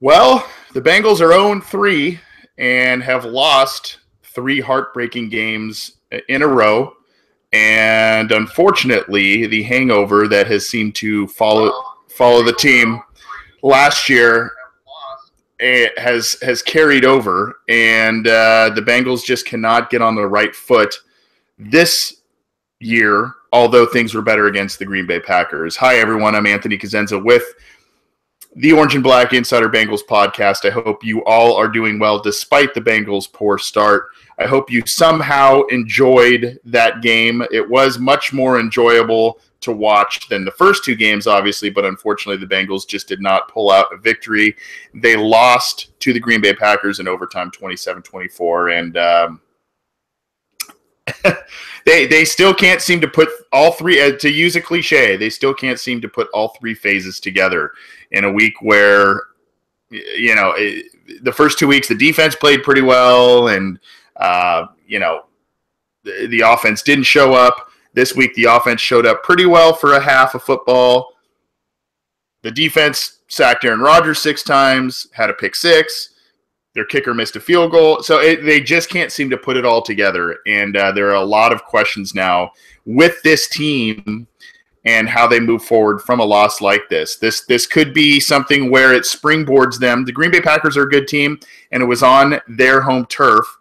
Well, the Bengals are 0-3 and have lost 3 heartbreaking games in a row. And unfortunately, the hangover that has seemed to follow the team last year has carried over, and the Bengals just cannot get on the right foot this year, although things were better against the Green Bay Packers. Hi, everyone. I'm Anthony Cosenza with the Orange and Black Insider Bengals podcast. I hope you all are doing well despite the Bengals' poor start. I hope you somehow enjoyed that game. It was much more enjoyable to watch than the first 2 games, obviously, but unfortunately the Bengals just did not pull out a victory. They lost to the Green Bay Packers in overtime 27-24, and they still can't seem to put all 3, to use a cliche, they still can't seem to put all 3 phases together in a week where, you know, the first 2 weeks the defense played pretty well, and the offense didn't show up. This week the offense showed up pretty well for a half of football. The defense sacked Aaron Rodgers 6 times, had a pick 6. Their kicker missed a field goal. So they just can't seem to put it all together. And there are a lot of questions now with this team and how they move forward from a loss like this. This could be something where it springboards them. The Green Bay Packers are a good team, and it was on their home turf.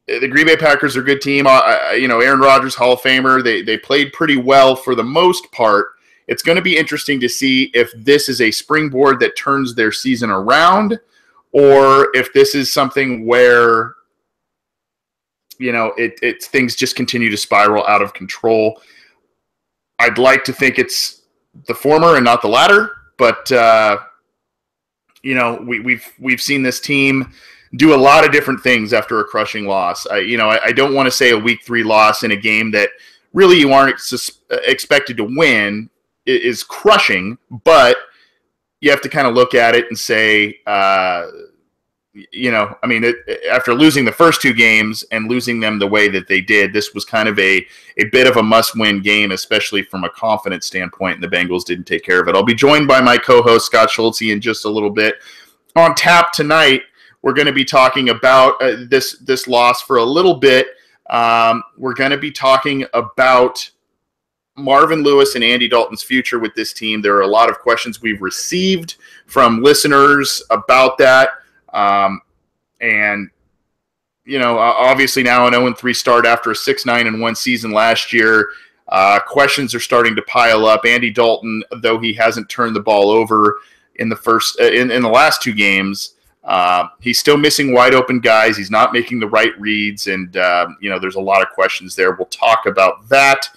The Green Bay Packers are a good team. Aaron Rodgers, Hall of Famer. They played pretty well for the most part. It's going to be interesting to see if this is a springboard that turns their season around, or if this is something where, things just continue to spiral out of control. I'd like to think it's the former and not the latter, but we've seen this team do a lot of different things after a crushing loss. I don't want to say a week 3 loss in a game that really you aren't expected to win is crushing, but you have to kind of look at it and say, after losing the first 2 games and losing them the way that they did, this was kind of a bit of a must-win game, especially from a confidence standpoint, and the Bengals didn't take care of it. I'll be joined by my co-host, Scott Schultze, in just a little bit. On tap tonight, we're going to be talking about this loss for a little bit. We're going to be talking about Marvin Lewis and Andy Dalton's future with this team. There are a lot of questions we've received from listeners about that. Obviously now an 0-3 start after a 6-9-1 season last year. Questions are starting to pile up. Andy Dalton, though he hasn't turned the ball over in the last 2 games, he's still missing wide open guys. He's not making the right reads, and there's a lot of questions there. We'll talk about that.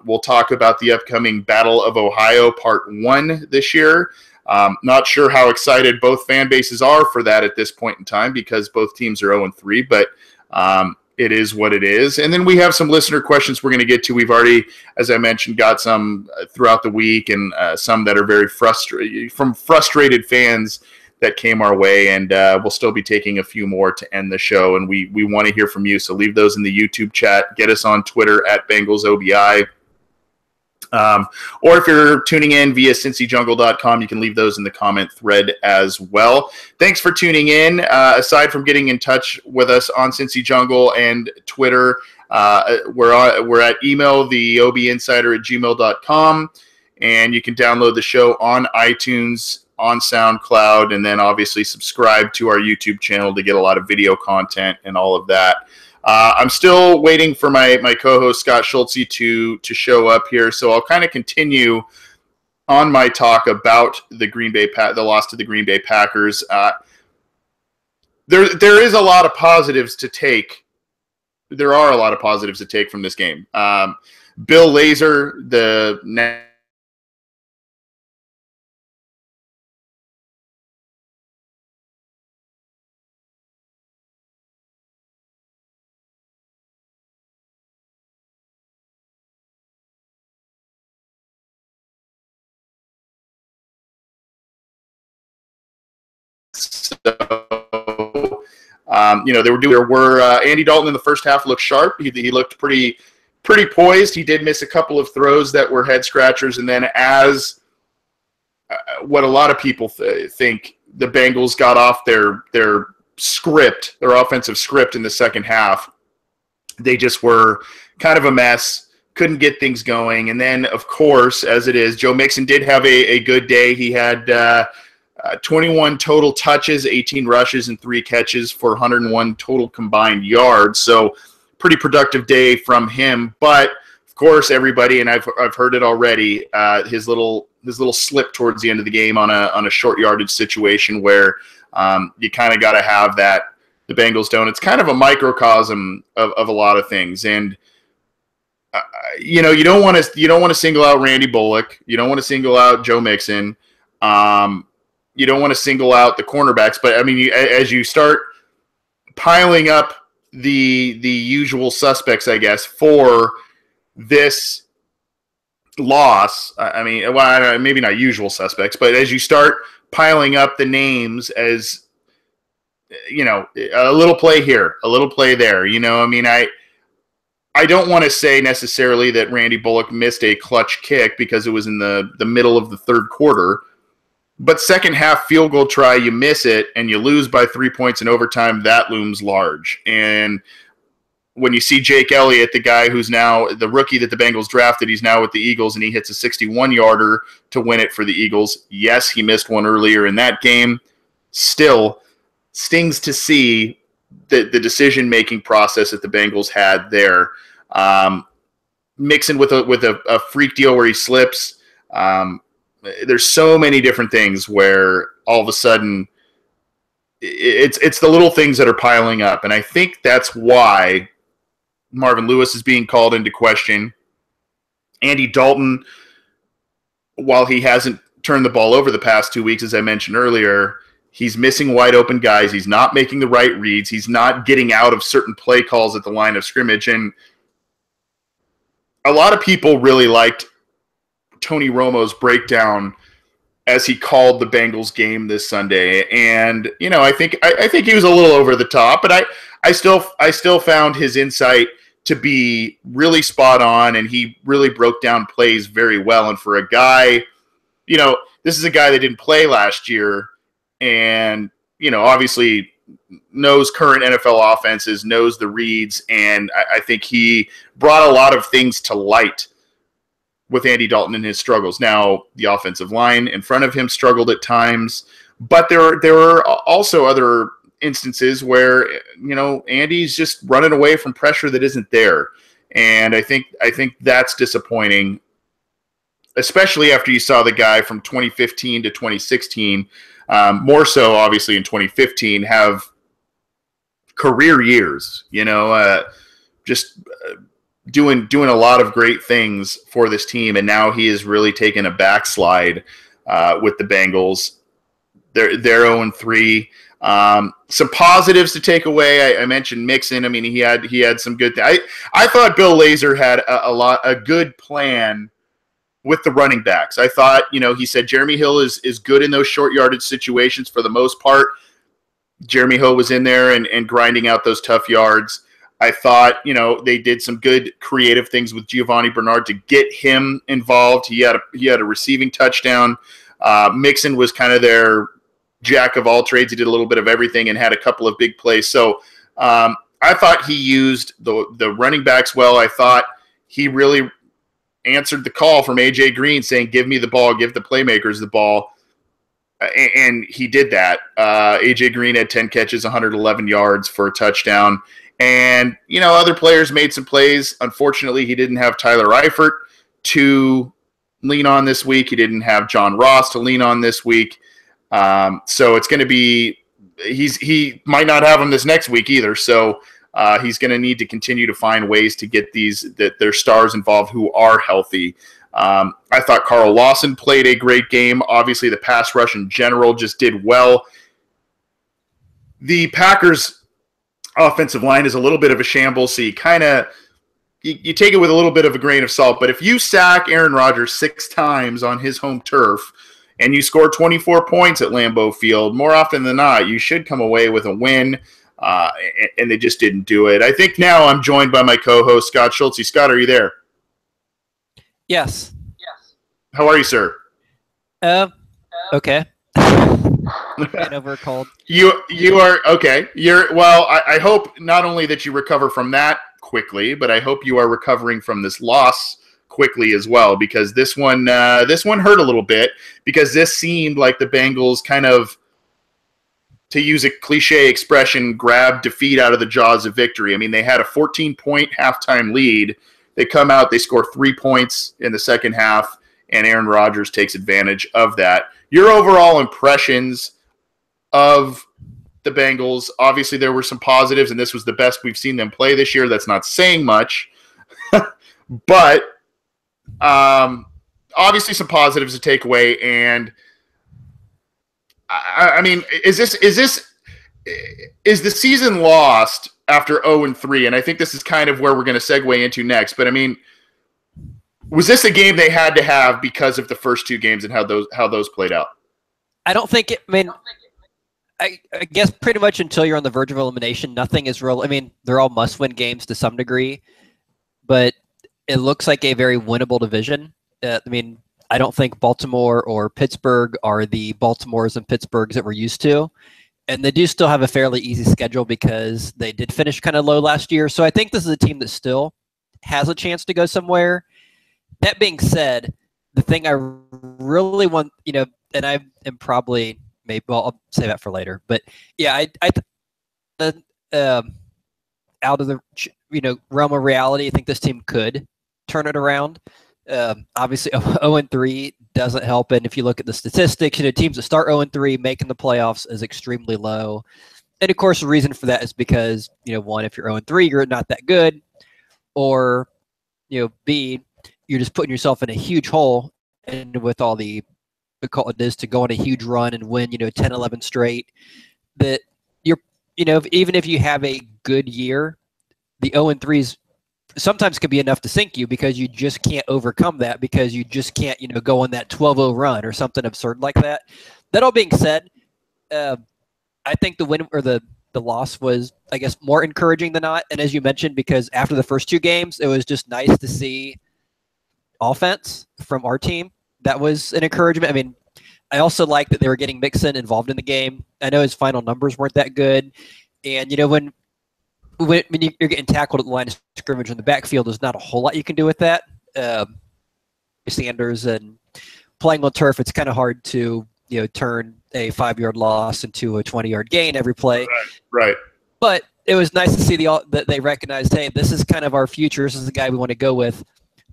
We'll talk about the upcoming Battle of Ohio Part 1 this year. Not sure how excited both fan bases are for that at this point in time, because both teams are 0-3, but it is what it is. And then we have some listener questions we're going to get to. We've already, as I mentioned, got some throughout the week, and some that are very frustrated fans that came our way, and we'll still be taking a few more to end the show, and we want to hear from you, so leave those in the YouTube chat. Get us on Twitter at BengalsOBI. Or if you're tuning in via CincyJungle.com, you can leave those in the comment thread as well. Thanks for tuning in. Aside from getting in touch with us on Cincy Jungle and Twitter, we're at email, theobinsider@gmail.com, and you can download the show on iTunes, on SoundCloud, and then obviously subscribe to our YouTube channel to get a lot of video content and all of that. I'm still waiting for my co-host Scott Schultze to show up here, so I'll kind of continue on my talk about the loss to the Green Bay Packers. There is a lot of positives to take. There are a lot of positives to take from this game. Bill Lazor, the There were Andy Dalton in the first half looked sharp. He looked pretty poised. He did miss a couple of throws that were head scratchers, and then as what a lot of people think the Bengals got off their script, their offensive script in the second half. They just were kind of a mess, couldn't get things going. And then, of course, as it is, Joe Mixon did have a good day. He had 21 total touches, 18 rushes, and 3 catches for 101 total combined yards. So pretty productive day from him. But, of course, everybody, and I've heard it already, his little slip towards the end of the game on a short yardage situation where you kind of got to have that. The Bengals don't. It's kind of a microcosm of a lot of things, and you don't want to single out Randy Bullock. You don't want to single out Joe Mixon. You don't want to single out the cornerbacks. But I mean, as you start piling up the usual suspects, I guess, for this loss. I mean, well, maybe not usual suspects, but as you start piling up the names as, a little play here, a little play there, I mean, I don't want to say necessarily that Randy Bullock missed a clutch kick because it was in the middle of the third quarter, but second half field goal try, you miss it and you lose by 3 points in overtime, that looms large. And when you see Jake Elliott, the guy who's now the rookie that the Bengals drafted, he's now with the Eagles, and he hits a 61-yarder to win it for the Eagles. Yes, he missed one earlier in that game. Still, stings to see the decision-making process that the Bengals had there. Mixing with a freak deal where he slips. There's so many different things where all of a sudden it's the little things that are piling up. And I think that's why Marvin Lewis is being called into question. Andy Dalton, while he hasn't turned the ball over the past 2 weeks, as I mentioned earlier, he's missing wide open guys. He's not making the right reads. He's not getting out of certain play calls at the line of scrimmage. And a lot of people really liked Tony Romo's breakdown as he called the Bengals game this Sunday. And, I think he was a little over the top, but I still found his insight to be really spot on, and he really broke down plays very well. And for a guy, this is a guy that didn't play last year and, obviously knows current NFL offenses, knows the reads, and I think he brought a lot of things to light with Andy Dalton and his struggles. Now, the offensive line in front of him struggled at times, but there were also other instances where, Andy's just running away from pressure that isn't there. And I think that's disappointing, especially after you saw the guy from 2015 to 2016, more so obviously in 2015, have career years, just doing a lot of great things for this team. And now he has really taken a backslide with the Bengals. They're 0-3. Some positives to take away. I mentioned Mixon. I mean, he had some good. I thought Bill Lazor had a good plan with the running backs. I thought, he said Jeremy Hill is good in those short yardage situations for the most part. Jeremy Hill was in there and grinding out those tough yards. I thought, they did some good creative things with Giovanni Bernard to get him involved. He had a receiving touchdown. Mixon was kind of their jack of all trades. He did a little bit of everything and had a couple of big plays. So I thought he used the running backs well. I thought he really answered the call from A.J. Green saying, give me the ball, give the playmakers the ball. And he did that. A.J. Green had 10 catches, 111 yards for a touchdown. And, other players made some plays. Unfortunately, he didn't have Tyler Eifert to lean on this week. He didn't have John Ross to lean on this week. So it's going to be he might not have him this next week either. So he's going to need to continue to find ways to get their stars involved who are healthy. I thought Carl Lawson played a great game. Obviously, the pass rush in general just did well. The Packers' offensive line is a little bit of a shambles, so you you take it with a little bit of a grain of salt. But if you sack Aaron Rodgers 6 times on his home turf and you score 24 points at Lambeau Field, more often than not, you should come away with a win, and they just didn't do it. I think now I'm joined by my co-host, Scott Schultze. Scott, are you there? Yes. How are you, sir? Okay. Getting over a cold. You are okay. I hope not only that you recover from that quickly, but I hope you are recovering from this loss quickly as well, because this one hurt a little bit, because this seemed like the Bengals kind of, to use a cliche expression, grabbed defeat out of the jaws of victory. I mean, they had a 14-point halftime lead. They come out, they score 3 points in the second half, and Aaron Rodgers takes advantage of that. Your overall impressions of the Bengals? Obviously, there were some positives, and this was the best we've seen them play this year. That's not saying much, but obviously some positives to take away. And I mean, is the season lost after 0-3? And I think this is kind of where we're going to segue into next. But I mean, was this a game they had to have because of the first two games and how those played out? I don't think it. I mean, I guess pretty much until you're on the verge of elimination, nothing is real. I mean, they're all must-win games to some degree, but it looks like a very winnable division. I mean, I don't think Baltimore or Pittsburgh are the Baltimores and Pittsburghs that we're used to. And they do still have a fairly easy schedule because they did finish kind of low last year. So I think this is a team that still has a chance to go somewhere. That being said, the thing I really want, and I am probably, maybe, well, I'll say that for later. But yeah, out of the realm of reality, I think this team could turn it around. Obviously, 0-3 doesn't help, and if you look at the statistics, teams that start 0-3 making the playoffs is extremely low. And of course, the reason for that is because one, if you're 0-3, you're not that good, or B, you're just putting yourself in a huge hole, and with all the call it is to go on a huge run and win 10-11 straight, that you're even if you have a good year, the 0-3s sometimes can be enough to sink you, because you just can't overcome that, because you just can't go on that 12-0 run or something absurd like that. That all being said, I think the win or the loss was, I guess, more encouraging than not. And as you mentioned, because after the first two games, it was just nice to see offense from our team. That was an encouragement. I mean, I also like that they were getting Mixon involved in the game. I know his final numbers weren't that good, and when you're getting tackled at the line of scrimmage in the backfield, there's not a whole lot you can do with that. Sanders, and playing on turf, it's kind of hard to turn a 5-yard loss into a 20-yard gain every play. Right. But it was nice to see that they recognized, hey, this is kind of our future. This is the guy we want to go with.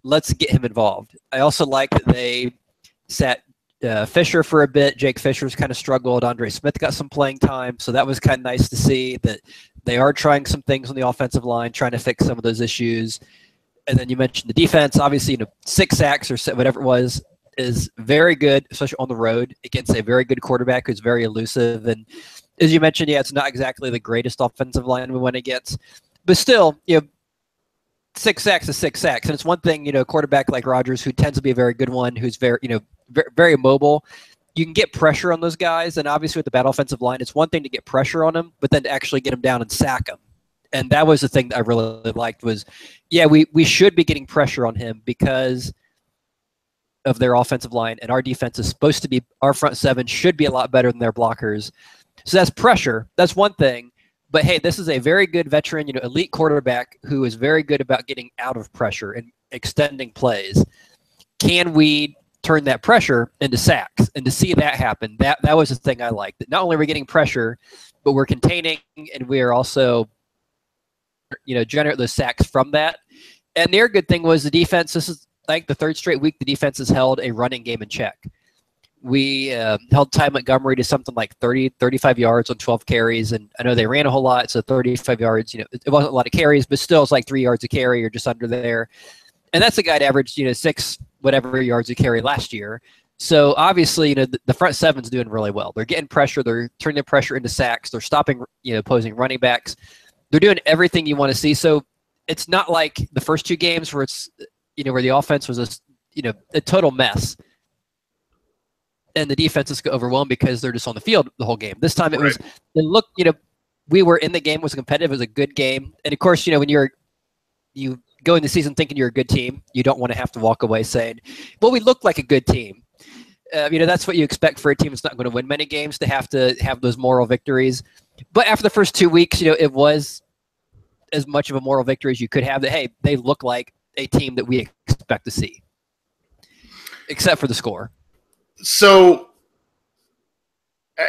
Let's get him involved. I also like that they sat Fisher for a bit. Jake Fisher's kind of struggled. Andre Smith got some playing time, so that was kind of nice to see that they are trying some things on the offensive line, trying to fix some of those issues. And then you mentioned the defense. Obviously, 6 sacks or whatever it was is very good, especially on the road against a very good quarterback who's very elusive. And as you mentioned, it's not exactly the greatest offensive line we went against, but still, 6 sacks is 6 sacks. And it's one thing, a quarterback like Rodgers, who tends to be a very good one, who's very, very mobile. You can get pressure on those guys, and obviously with the bad offensive line, it's one thing to get pressure on them, but then to actually get them down and sack them. And that was the thing that I really liked was, we should be getting pressure on him because of their offensive line, and our defense is supposed to be, our front seven should be a lot better than their blockers. So that's pressure. That's one thing. But hey, this is a very good veteran, elite quarterback who is very good about getting out of pressure and extending plays. Can we turn that pressure into sacks? And to see that happen, that was the thing I liked. That not only are we getting pressure, but we're containing, and we are also, generate those sacks from that. And their good thing was the defense. This is like the 3rd straight week the defense has held a running game in check. We held Ty Montgomery to something like 30, 35 yards on 12 carries, and I know they ran a whole lot, so 35 yards, it wasn't a lot of carries, but still it's like 3 yards a carry or just under there. And that's a guy that averaged, 6 whatever yards a carry last year. So obviously, the front seven's doing really well. They're getting pressure. They're turning the pressure into sacks. They're stopping, opposing running backs. They're doing everything you want to see. So it's not like the first 2 games where it's, where the offense was a total mess, and the defense is overwhelmed because they're just on the field the whole game. This time it was, we were in the game, it was competitive, it was a good game. And of course, when you go in the season thinking you're a good team, you don't want to have to walk away saying, well, we looked like a good team. That's what you expect for a team that's not going to win many games, to have those moral victories. But after the first 2 weeks, it was as much of a moral victory as you could have, that, hey, they look like a team that we expect to see, except for the score. So,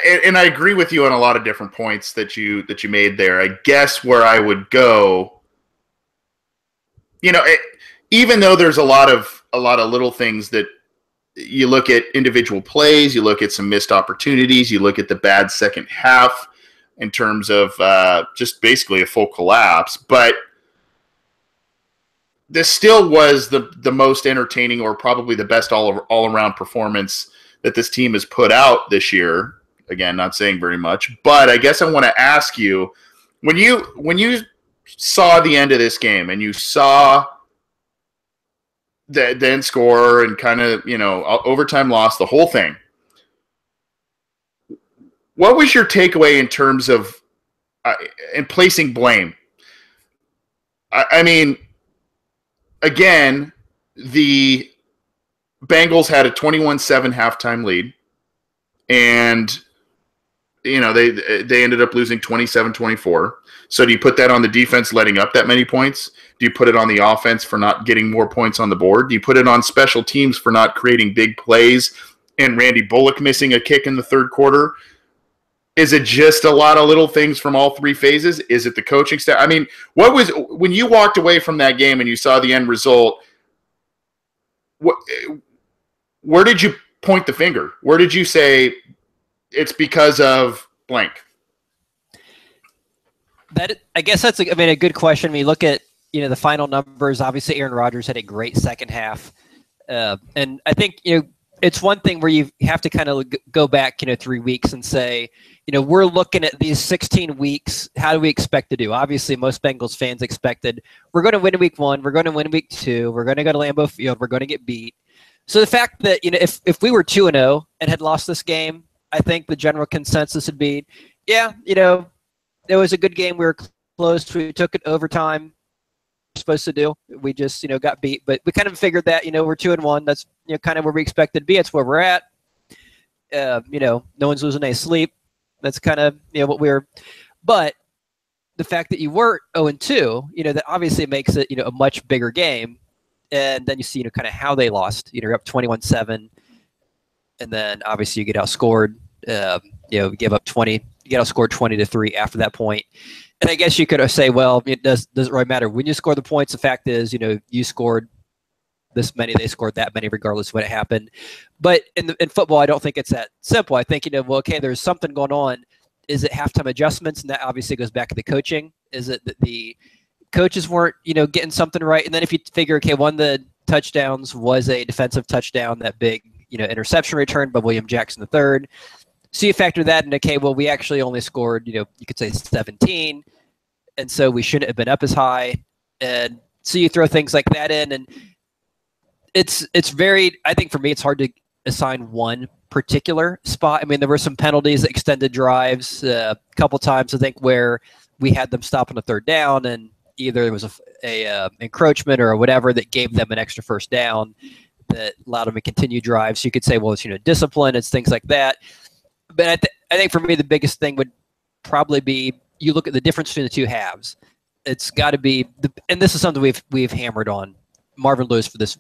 and I agree with you on a lot of different points that you made there. I guess where I would go, even though there's a lot of little things that you look at, individual plays, you look at some missed opportunities, you look at the bad second half in terms of just basically a full collapse. But this still was the most entertaining, or probably the best all-around performance that this team has put out this year. Again, not saying very much, but I guess I want to ask you, when you saw the end of this game and you saw the end score and kind of, overtime loss, the whole thing, what was your takeaway in terms of in placing blame? I mean, again, the Bengals had a 21-7 halftime lead, and they ended up losing 27-24. So do you put that on the defense letting up that many points? Do you put it on the offense for not getting more points on the board? Do you put it on special teams for not creating big plays and Randy Bullock missing a kick in the third quarter? Is it just a lot of little things from all three phases? Is it the coaching staff? I mean, when you walked away from that game and you saw the end result, where did you point the finger? Where did you say it's because of blank? I guess that's a good question. When you look at the final numbers, obviously Aaron Rodgers had a great second half, and I think it's one thing where you have to kind of go back 3 weeks and say, we're looking at these 16 weeks. How do we expect to do? Obviously, most Bengals fans expected we're going to win week 1, we're going to win week 2, we're going to go to Lambeau Field, we're going to get beat. So the fact that if we were 2-0 and had lost this game, I think the general consensus would be, it was a good game. We were close. We took it overtime. We're supposed to do. We just got beat, but we kind of figured that we're 2-1. That's kind of where we expected to be. It's where we're at. No one's losing any sleep. That's kind of what we're. But the fact that you were 0-2, that obviously makes it a much bigger game. And then you see kind of how they lost. You're up 21-7, and then obviously you get outscored. Give up 20. You get outscored 20-3 after that point. And I guess you could say, well, it doesn't really matter when you score the points. The fact is, you scored this many, they scored that many, regardless of what happened. But in football, I don't think it's that simple. I think, okay, there's something going on. Is it halftime adjustments? And that obviously goes back to the coaching. Is it that the coaches weren't, getting something right? And then if you figure, okay, one of the touchdowns was a defensive touchdown, that big, interception return by William Jackson III. So you factor that in, okay, well, we actually only scored, you could say 17, and so we shouldn't have been up as high. And so you throw things like that in, and it's very, I think for me, it's hard to assign one particular spot. I mean, there were some penalties, extended drives, a couple times, I think, where we had them stop on a third down, and either there was a encroachment or whatever that gave them an extra first down that allowed them to continue drives. So you could say, well, it's, discipline, it's things like that. But I think for me, the biggest thing would probably be, you look at the difference between the two halves. It's got to be, and this is something we've hammered on Marvin Lewis for this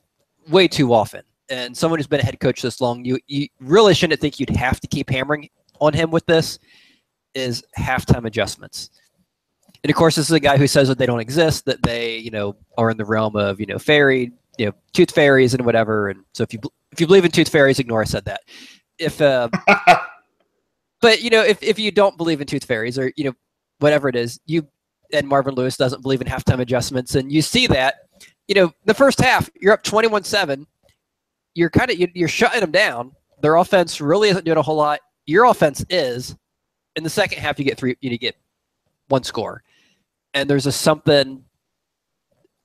way too often. And someone who's been a head coach this long, you really shouldn't think you'd have to keep hammering on him with this, is halftime adjustments. And of course, this is a guy who says that they don't exist, that they, are in the realm of, fairy, tooth fairies and whatever. And so if you believe in tooth fairies, ignore I said that. But, if you don't believe in tooth fairies or, whatever it is, and Marvin Lewis doesn't believe in halftime adjustments, and you see that, the first half, you're up 21-7, you're shutting them down. Their offense really isn't doing a whole lot. Your offense is. In the second half, you get one score. And there's something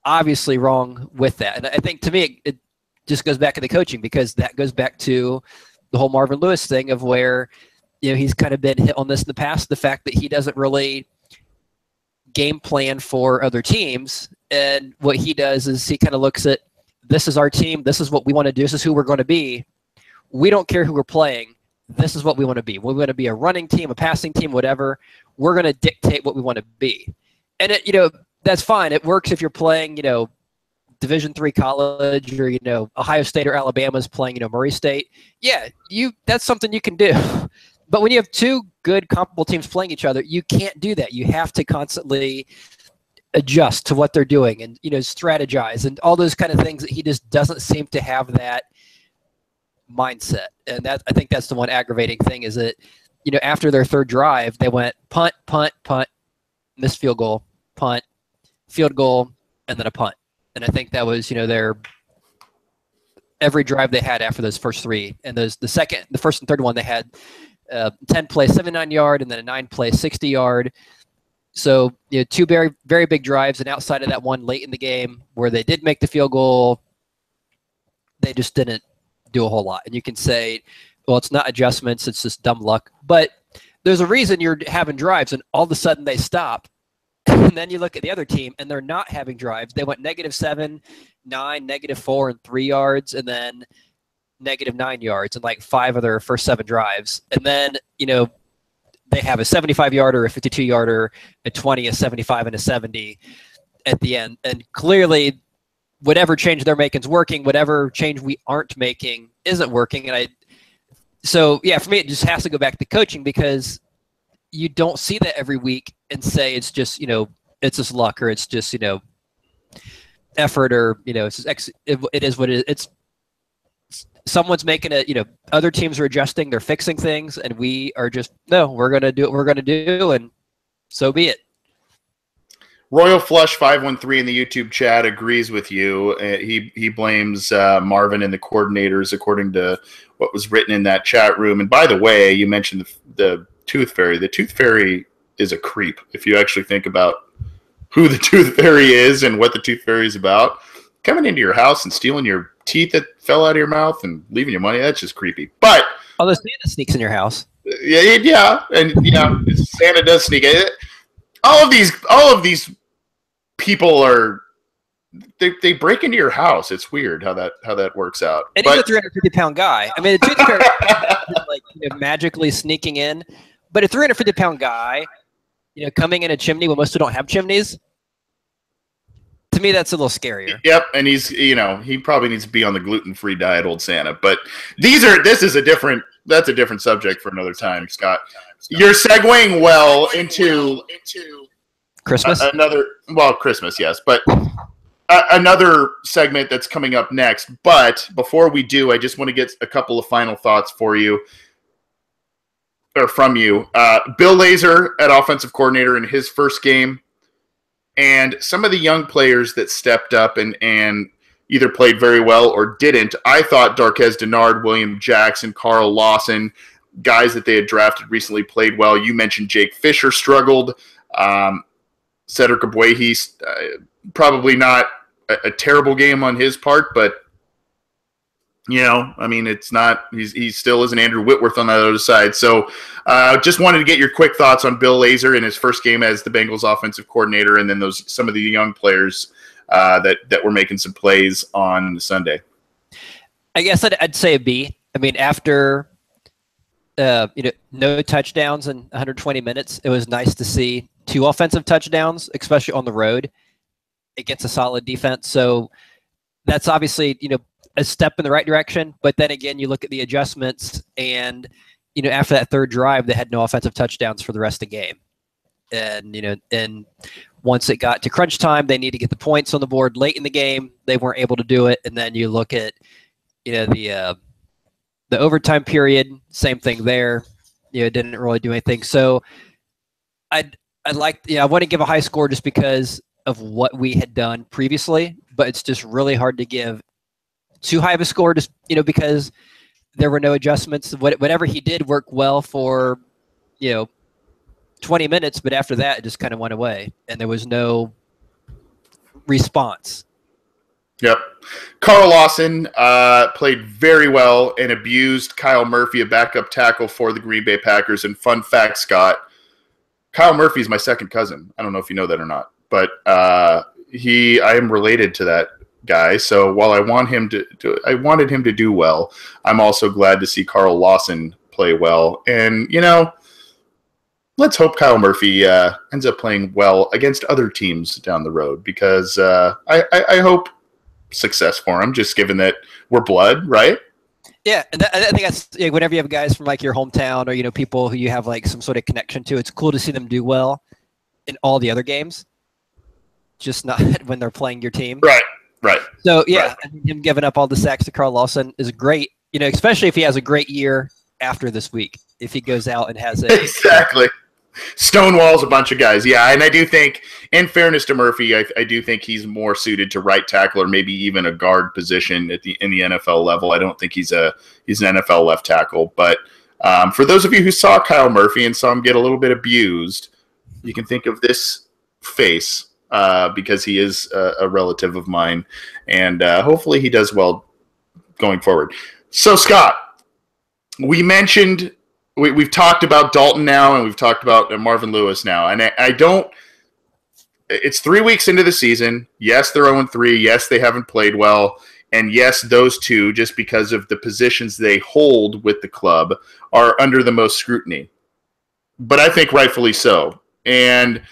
obviously wrong with that. And I think, to me, it just goes back to the coaching, because that goes back to the whole Marvin Lewis thing of where, he's kind of been hit on this in the past, the fact that he doesn't really game plan for other teams. And what he does is he kind of looks at, this is our team, this is what we want to do, this is who we're going to be. we don't care who we're playing. This is what we want to be. We want to be a running team, a passing team, whatever. We're going to dictate what we want to be. And, that's fine. It works if you're playing, Division III college, or, Ohio State or Alabama's playing, Murray State. Yeah, that's something you can do. But when you have two good comparable teams playing each other, you can't do that. You have to constantly adjust to what they're doing and, strategize and all those kind of things that he just doesn't seem to have that mindset. And I think that's the one aggravating thing is that, after their third drive, they went punt, punt, punt, missed field goal, punt, field goal, and then a punt. And I think that was, their every drive they had after those first three. And the first and third one, they had 10-play 79-yard and then a 9-play 60-yard. So, two very, very big drives. And outside of that one late in the game where they did make the field goal, they just didn't do a whole lot. And you can say, well, it's not adjustments, it's just dumb luck. But there's a reason you're having drives and all of a sudden they stop. And then you look at the other team and they're not having drives. They went -7, 9, -4, and 3 yards, and then -9 yards in like 5 of their first 7 drives. And then, they have a 75-yarder, a 52-yarder, a 20, a 75, and a 70 at the end. And clearly, whatever change they're making is working. Whatever change we aren't making isn't working. And so for me, it just has to go back to coaching, because you don't see that every week and say it's just, it's just luck, or it's just, effort, or, it's just it is what it is. It's someone's making it, other teams are adjusting, they're fixing things, and we are just, no, we're going to do what we're going to do, and so be it. Royal Flush 513 in the YouTube chat agrees with you. He blames Marvin and the coordinators according to what was written in that chat room. And by the way, you mentioned the Tooth Fairy. The Tooth Fairy is a creep. If you actually think about who the Tooth Fairy is and what the Tooth Fairy is about, coming into your house and stealing your teeth that fell out of your mouth and leaving you money, that's just creepy. But although Santa sneaks in your house. Yeah, and Santa does sneak in. All of these people are they break into your house. It's weird how that works out. And he's a 350-pound guy. I mean, the Tooth Fairy is magically sneaking in, but a 350-pound guy, coming in a chimney when most people don't have chimneys. To me, that's a little scarier. Yep, and he's he probably needs to be on the gluten-free diet, old Santa. But that's a different subject for another time, Scott. You're segueing well into Christmas. Christmas, yes, but another segment that's coming up next. But before we do, I just want to get a couple of final thoughts for you. Or from you. Bill Lazor at offensive coordinator in his first game, and some of the young players that stepped up and either played very well or didn't. I thought Darqueze Dennard, William Jackson, Carl Lawson, guys that they had drafted recently played well. You mentioned Jake Fisher struggled. Cedric Ogbuehi, probably not a terrible game on his part, but it's not. He still isn't Andrew Whitworth on the other side. So, just wanted to get your quick thoughts on Bill Lazor in his first game as the Bengals offensive coordinator, and then some of the young players that were making some plays on Sunday. I guess I'd say a B. I mean, after no touchdowns in 120 minutes, it was nice to see 2 offensive touchdowns, especially on the road against a solid defense. So that's obviously a step in the right direction. But then again, you look at the adjustments, and after that third drive, they had no offensive touchdowns for the rest of the game. And and once it got to crunch time, they need to get the points on the board late in the game. They weren't able to do it. And then you look at the overtime period, same thing there. Didn't really do anything. So I want to give a high score just because of what we had done previously, but it's just really hard to give too high of a score, just because there were no adjustments. Whatever he did worked well for 20 minutes, but after that it just kind of went away and there was no response. Yep. Carl Lawson played very well and abused Kyle Murphy, a backup tackle for the Green Bay Packers. And fun fact, Scott, Kyle Murphy is my second cousin. I don't know if you know that or not, but I am related to that guy. So while I wanted him to do well, I'm also glad to see Carl Lawson play well. And, let's hope Kyle Murphy ends up playing well against other teams down the road, because I hope success for him, just given that we're blood, right? Yeah, and I think that's whenever you have guys from like your hometown or people who you have like some sort of connection to, it's cool to see them do well in all the other games, just not when they're playing your team. Right. So yeah, I think him giving up all the sacks to Carl Lawson is great. Especially if he has a great year after this week. If he goes out and has exactly. Stonewalls a bunch of guys, yeah, and I do think, in fairness to Murphy, I do think he's more suited to right tackle or maybe even a guard position in the NFL level. I don't think he's an NFL left tackle. But for those of you who saw Kyle Murphy and saw him get a little bit abused, you can think of this face because he is a relative of mine, and hopefully he does well going forward. So Scott, We've talked about Dalton now, and we've talked about Marvin Lewis now. And it's 3 weeks into the season. Yes, they're 0-3. Yes, they haven't played well. And yes, those two, just because of the positions they hold with the club, are under the most scrutiny. But I think rightfully so. And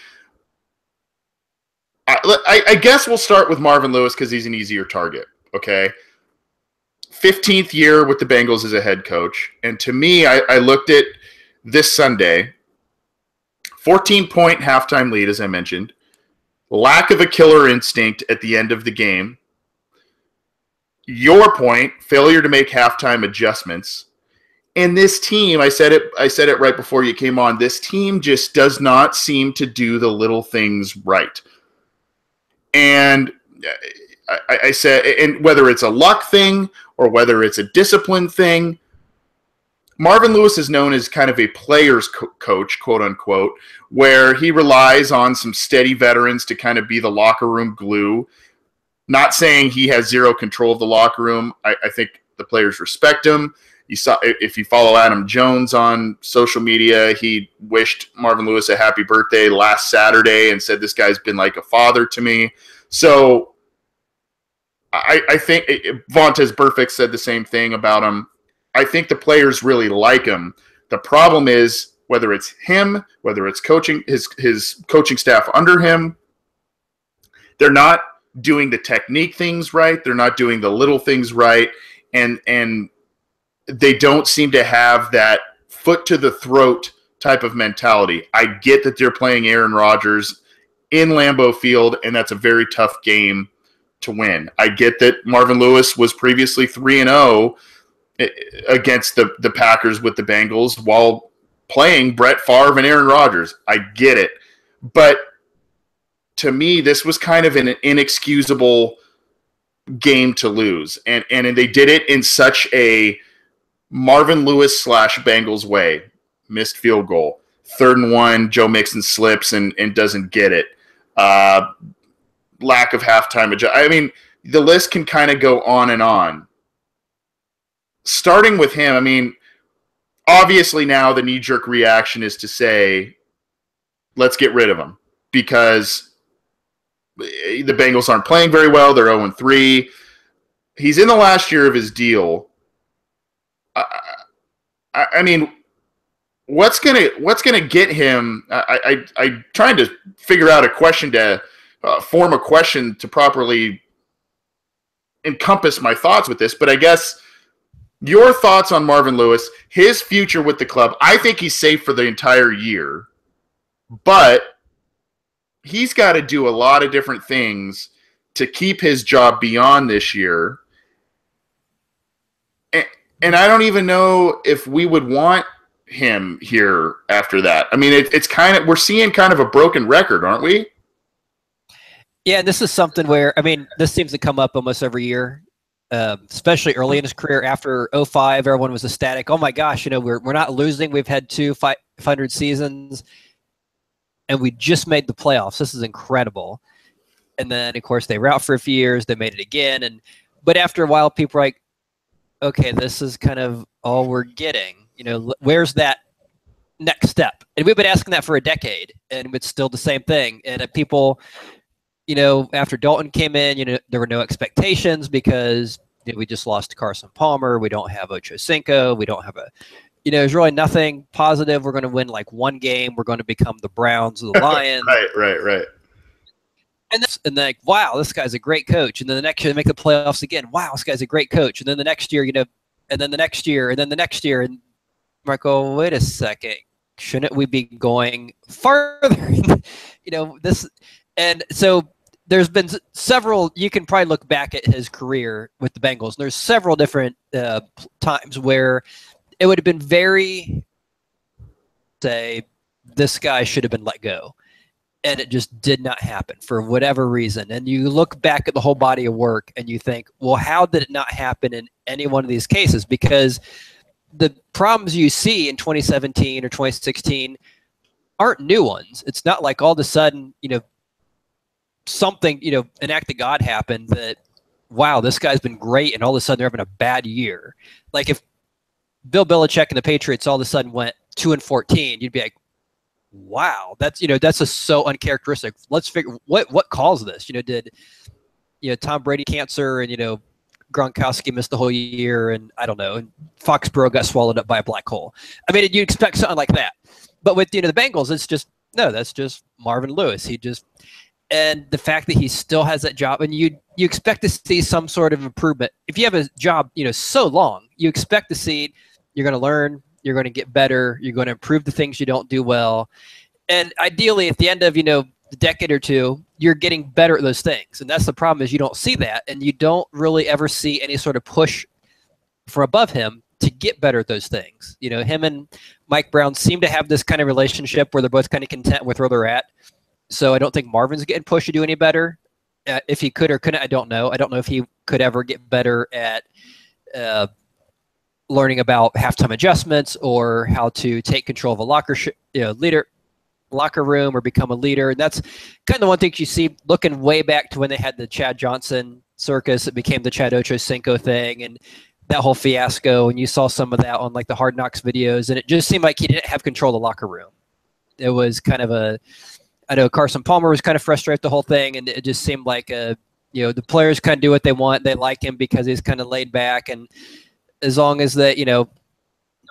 I guess we'll start with Marvin Lewis because he's an easier target, okay? 15th year with the Bengals as a head coach. And to me, I looked at this Sunday, 14-point halftime lead, as I mentioned, lack of a killer instinct at the end of the game, your point, failure to make halftime adjustments. And this team, I said it right before you came on, this team just does not seem to do the little things right. And I said, and whether it's a luck thing or whether it's a discipline thing, Marvin Lewis is known as kind of a player's coach, quote unquote, where he relies on some steady veterans to kind of be the locker room glue. Not saying he has zero control of the locker room. I think the players respect him. You saw, if you follow Adam Jones on social media, he wished Marvin Lewis a happy birthday last Saturday and said, "This guy's been like a father to me." So I think Vontaze Burfict said the same thing about him. I think the players really like him. The problem is whether it's him, whether it's coaching his coaching staff under him, they're not doing the technique things right. They're not doing the little things right, and they don't seem to have that foot to the throat type of mentality. I get that they're playing Aaron Rodgers in Lambeau Field, and that's a very tough game to win. I get that Marvin Lewis was previously 3-0 against the Packers with the Bengals while playing Brett Favre and Aaron Rodgers. I get it. But to me, this was kind of an inexcusable game to lose. And they did it in such a Marvin Lewis / Bengals way. Missed field goal. 3rd and 1, Joe Mixon slips and doesn't get it. Lack of halftime adjustment. I mean, the list can kind of go on and on. Starting with him, I mean, obviously now the knee-jerk reaction is to say, let's get rid of him because the Bengals aren't playing very well. They're 0-3. He's in the last year of his deal. I mean, what's gonna get him? I trying to figure out a question to form a question to properly encompass my thoughts with this, but I guess your thoughts on Marvin Lewis, his future with the club. I think he's safe for the entire year, but he's got to do a lot of different things to keep his job beyond this year. And I don't even know if we would want him here after that. I mean, it's kind of, we're seeing kind of a broken record, aren't we? Yeah, this is something where, I mean, this seems to come up almost every year, especially early in his career. After 2005, everyone was ecstatic. Oh my gosh, we're not losing. We've had 2 500 seasons, and we just made the playoffs. This is incredible. And then, of course, they were out for a few years. They made it again. But after a while, people are like, okay, this is kind of all we're getting. Where's that next step? And we've been asking that for a decade, and it's still the same thing. And people after Dalton came in, there were no expectations because we just lost Carson Palmer. We don't have Ocho Cinco. We don't have there's really nothing positive. We're going to win like one game. We're going to become the Browns or the Lions. Right. And like, wow, this guy's a great coach. And then the next year they make the playoffs again. Wow, this guy's a great coach. And then the next year, and then the next year, and then the next year. And I'm like, oh, wait a second. Shouldn't we be going farther? This. And so there's been several, you can probably look back at his career with the Bengals. And there's several different times where it would have been say, this guy should have been let go. And it just did not happen for whatever reason. And you look back at the whole body of work and you think, well, how did it not happen in any one of these cases? Because the problems you see in 2017 or 2016 aren't new ones. It's not like all of a sudden, something, an act of God happened that, wow, this guy's been great. And all of a sudden they're having a bad year. Like if Bill Belichick and the Patriots all of a sudden went 2-14, you'd be like, wow, that's just so uncharacteristic. Let's figure what caused this. Did Tom Brady cancer and Gronkowski missed the whole year and I don't know, and Foxborough got swallowed up by a black hole. I mean, you expect something like that, but with the Bengals, it's just no. That's just Marvin Lewis. And the fact that he still has that job, and you expect to see some sort of improvement. If you have a job, so long, you expect to see you're going to learn. You're going to get better. You're going to improve the things you don't do well. And ideally, at the end of, the decade or two, you're getting better at those things. And that's the problem is you don't see that. And you don't really ever see any sort of push from above him to get better at those things. Him and Mike Brown seem to have this kind of relationship where they're both kind of content with where they're at. So I don't think Marvin's getting pushed to do any better. If he could or couldn't, I don't know. I don't know if he could ever get better at learning about halftime adjustments or how to take control of a locker room or become a leader. And that's kind of the one thing you see looking way back to when they had the Chad Johnson circus. It became the Chad Ochocinco thing and that whole fiasco. And you saw some of that on like the Hard Knocks videos. And it just seemed like he didn't have control of the locker room. It was kind of I know Carson Palmer was kind of frustrated with the whole thing. And it just seemed like, the players kind of do what they want. They like him because he's kind of laid back. And as long as that,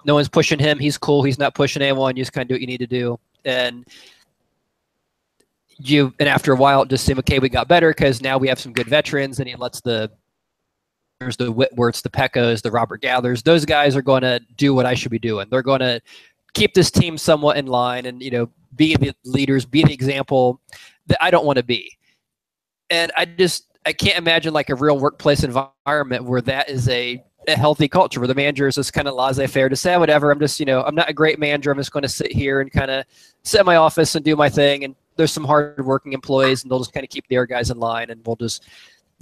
no one's pushing him, he's cool. He's not pushing anyone. You just kind of do what you need to do. And after a while, it just seemed, okay, we got better because now we have some good veterans, and he lets there's the Whitworths, the Peckos, the Robert Gathers. Those guys are going to do what I should be doing. They're going to keep this team somewhat in line and, be the leaders, be the example that I don't want to be. And I can't imagine like a real workplace environment where that is a healthy culture where the manager is just kind of laissez-faire to say, whatever, I'm just, I'm not a great manager. I'm just going to sit here and kind of sit in my office and do my thing. And there's some hard-working employees, and they'll just kind of keep the other guys in line, and we'll just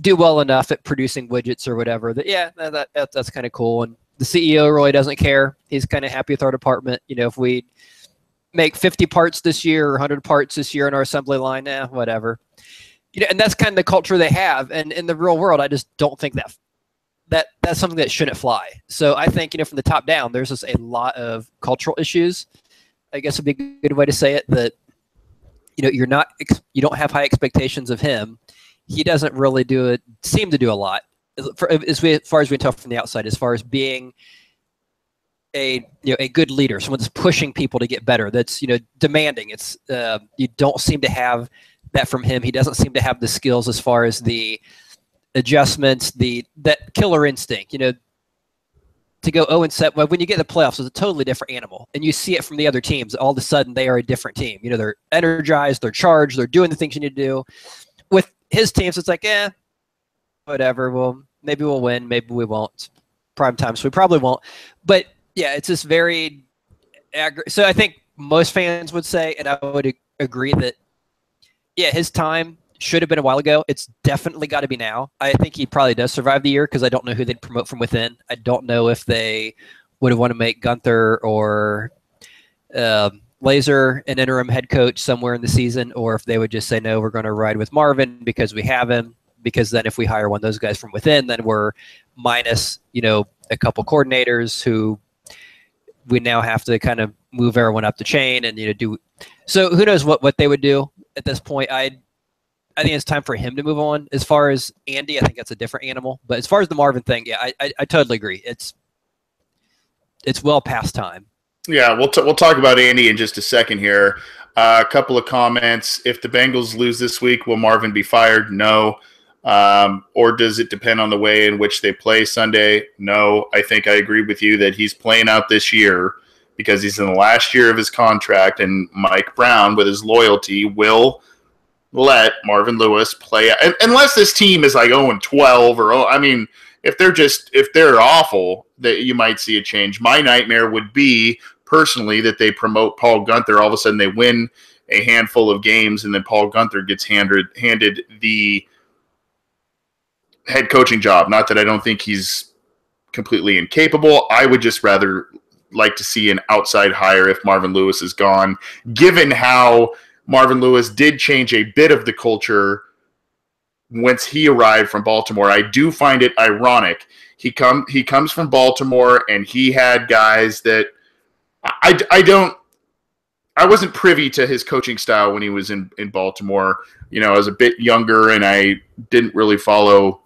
do well enough at producing widgets or whatever that's kind of cool. And the CEO really doesn't care. He's kind of happy with our department. If we make 50 parts this year or 100 parts this year in our assembly line, whatever. And that's kind of the culture they have. And in the real world, I just don't think that's something that shouldn't fly. So I think, from the top down, there's just a lot of cultural issues, I guess would be a good way to say it, that, you don't have high expectations of him. He doesn't really seem to do a lot as far as we can tell from the outside, as far as being a good leader, someone that's pushing people to get better, that's, demanding. It's you don't seem to have that from him. He doesn't seem to have the skills as far as the adjustments, that killer instinct, to go 0-7. When you get in the playoffs, it's a totally different animal. And you see it from the other teams. All of a sudden, they are a different team. They're energized, they're charged, they're doing the things you need to do. With his teams, it's like, whatever. Well, maybe we'll win, maybe we won't. Prime time, so we probably won't. But, yeah, it's just very so I think most fans would say, and I would agree that, his time should have been a while ago. It's definitely got to be now. I think he probably does survive the year because I don't know who they'd promote from within. I don't know if they would have want to make Gunther or Laser an interim head coach somewhere in the season, or if they would just say, no, we're going to ride with Marvin because we have him. Because then if we hire one of those guys from within, then we're minus, a couple coordinators who we now have to kind of move everyone up the chain and, do. So who knows what they would do at this point. I think it's time for him to move on. As far as Andy, I think that's a different animal. But as far as the Marvin thing, yeah, I totally agree. It's well past time. Yeah, we'll talk about Andy in just a second here. A couple of comments. If the Bengals lose this week, will Marvin be fired? No. Or does it depend on the way in which they play Sunday? No. I think I agree with you that he's playing out this year because he's in the last year of his contract, and Mike Brown, with his loyalty, will let Marvin Lewis play unless this team is like 0-12 or if they're awful, that you might see a change. My nightmare would be personally that they promote Paul Guenther. All of a sudden they win a handful of games and then Paul Guenther gets handed the head coaching job. Not that I don't think he's completely incapable. I would just rather like to see an outside hire if Marvin Lewis is gone, given how Marvin Lewis did change a bit of the culture once he arrived from Baltimore. I do find it ironic. He comes from Baltimore, and he had guys that I wasn't privy to his coaching style when he was in Baltimore. I was a bit younger, and I didn't really follow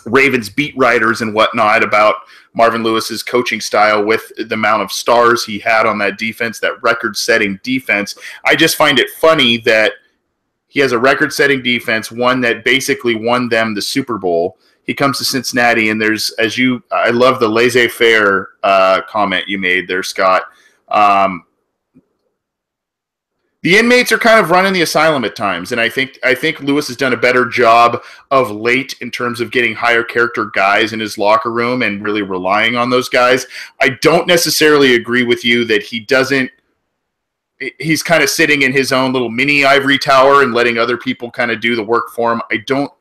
Ravens beat writers and whatnot about Marvin Lewis's coaching style with the amount of stars he had on that defense, that record-setting defense. I just find it funny that he has a record-setting defense, one that basically won them the Super Bowl. He comes to Cincinnati, and I love the laissez-faire comment you made there, Scott. The inmates are kind of running the asylum at times, and I think Lewis has done a better job of late in terms of getting higher character guys in his locker room and really relying on those guys. I don't necessarily agree with you that he's kind of sitting in his own little mini ivory tower and letting other people kind of do the work for him. I don't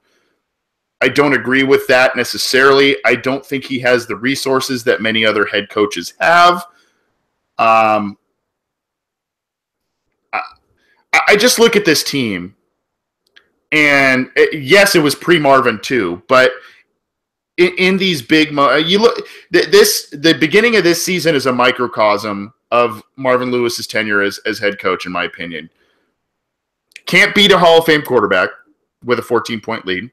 agree with that necessarily. I don't think he has the resources that many other head coaches have. I just look at this team, and yes, it was pre-Marvin too, but in these big the beginning of this season is a microcosm of Marvin Lewis's tenure as head coach, in my opinion. Can't beat a Hall of Fame quarterback with a 14-point lead.